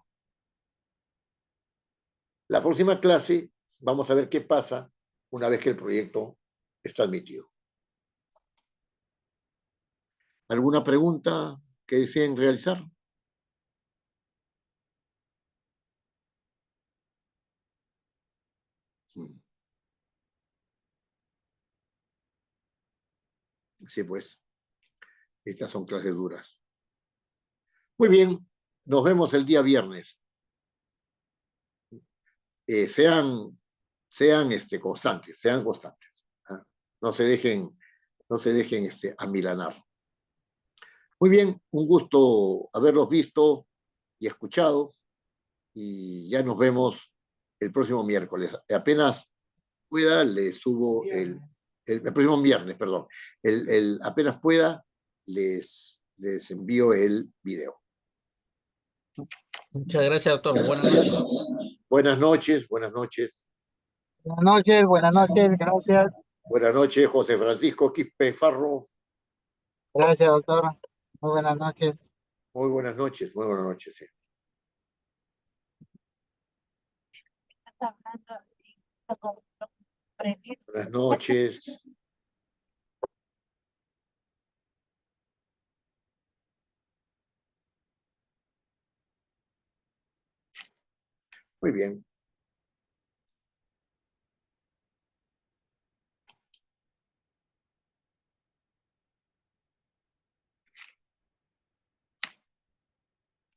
La próxima clase vamos a ver qué pasa una vez que el proyecto está admitido. ¿Alguna pregunta que deseen realizar? Sí, pues, estas son clases duras. Muy bien, nos vemos el día viernes. Sean constantes, sean constantes. ¿Ah? No se dejen amilanar. Muy bien, un gusto haberlos visto y escuchado, y ya nos vemos el próximo miércoles. Apenas pueda, les subo el próximo viernes, perdón. Apenas pueda, les envío el video. Muchas gracias, doctor. Buenas noches. Buenas noches, buenas noches. Buenas noches, gracias. Buenas noches, José Francisco Quispe Farro. Gracias, doctor. Muy buenas noches. Muy buenas noches, muy buenas noches. Buenas noches. Muy bien.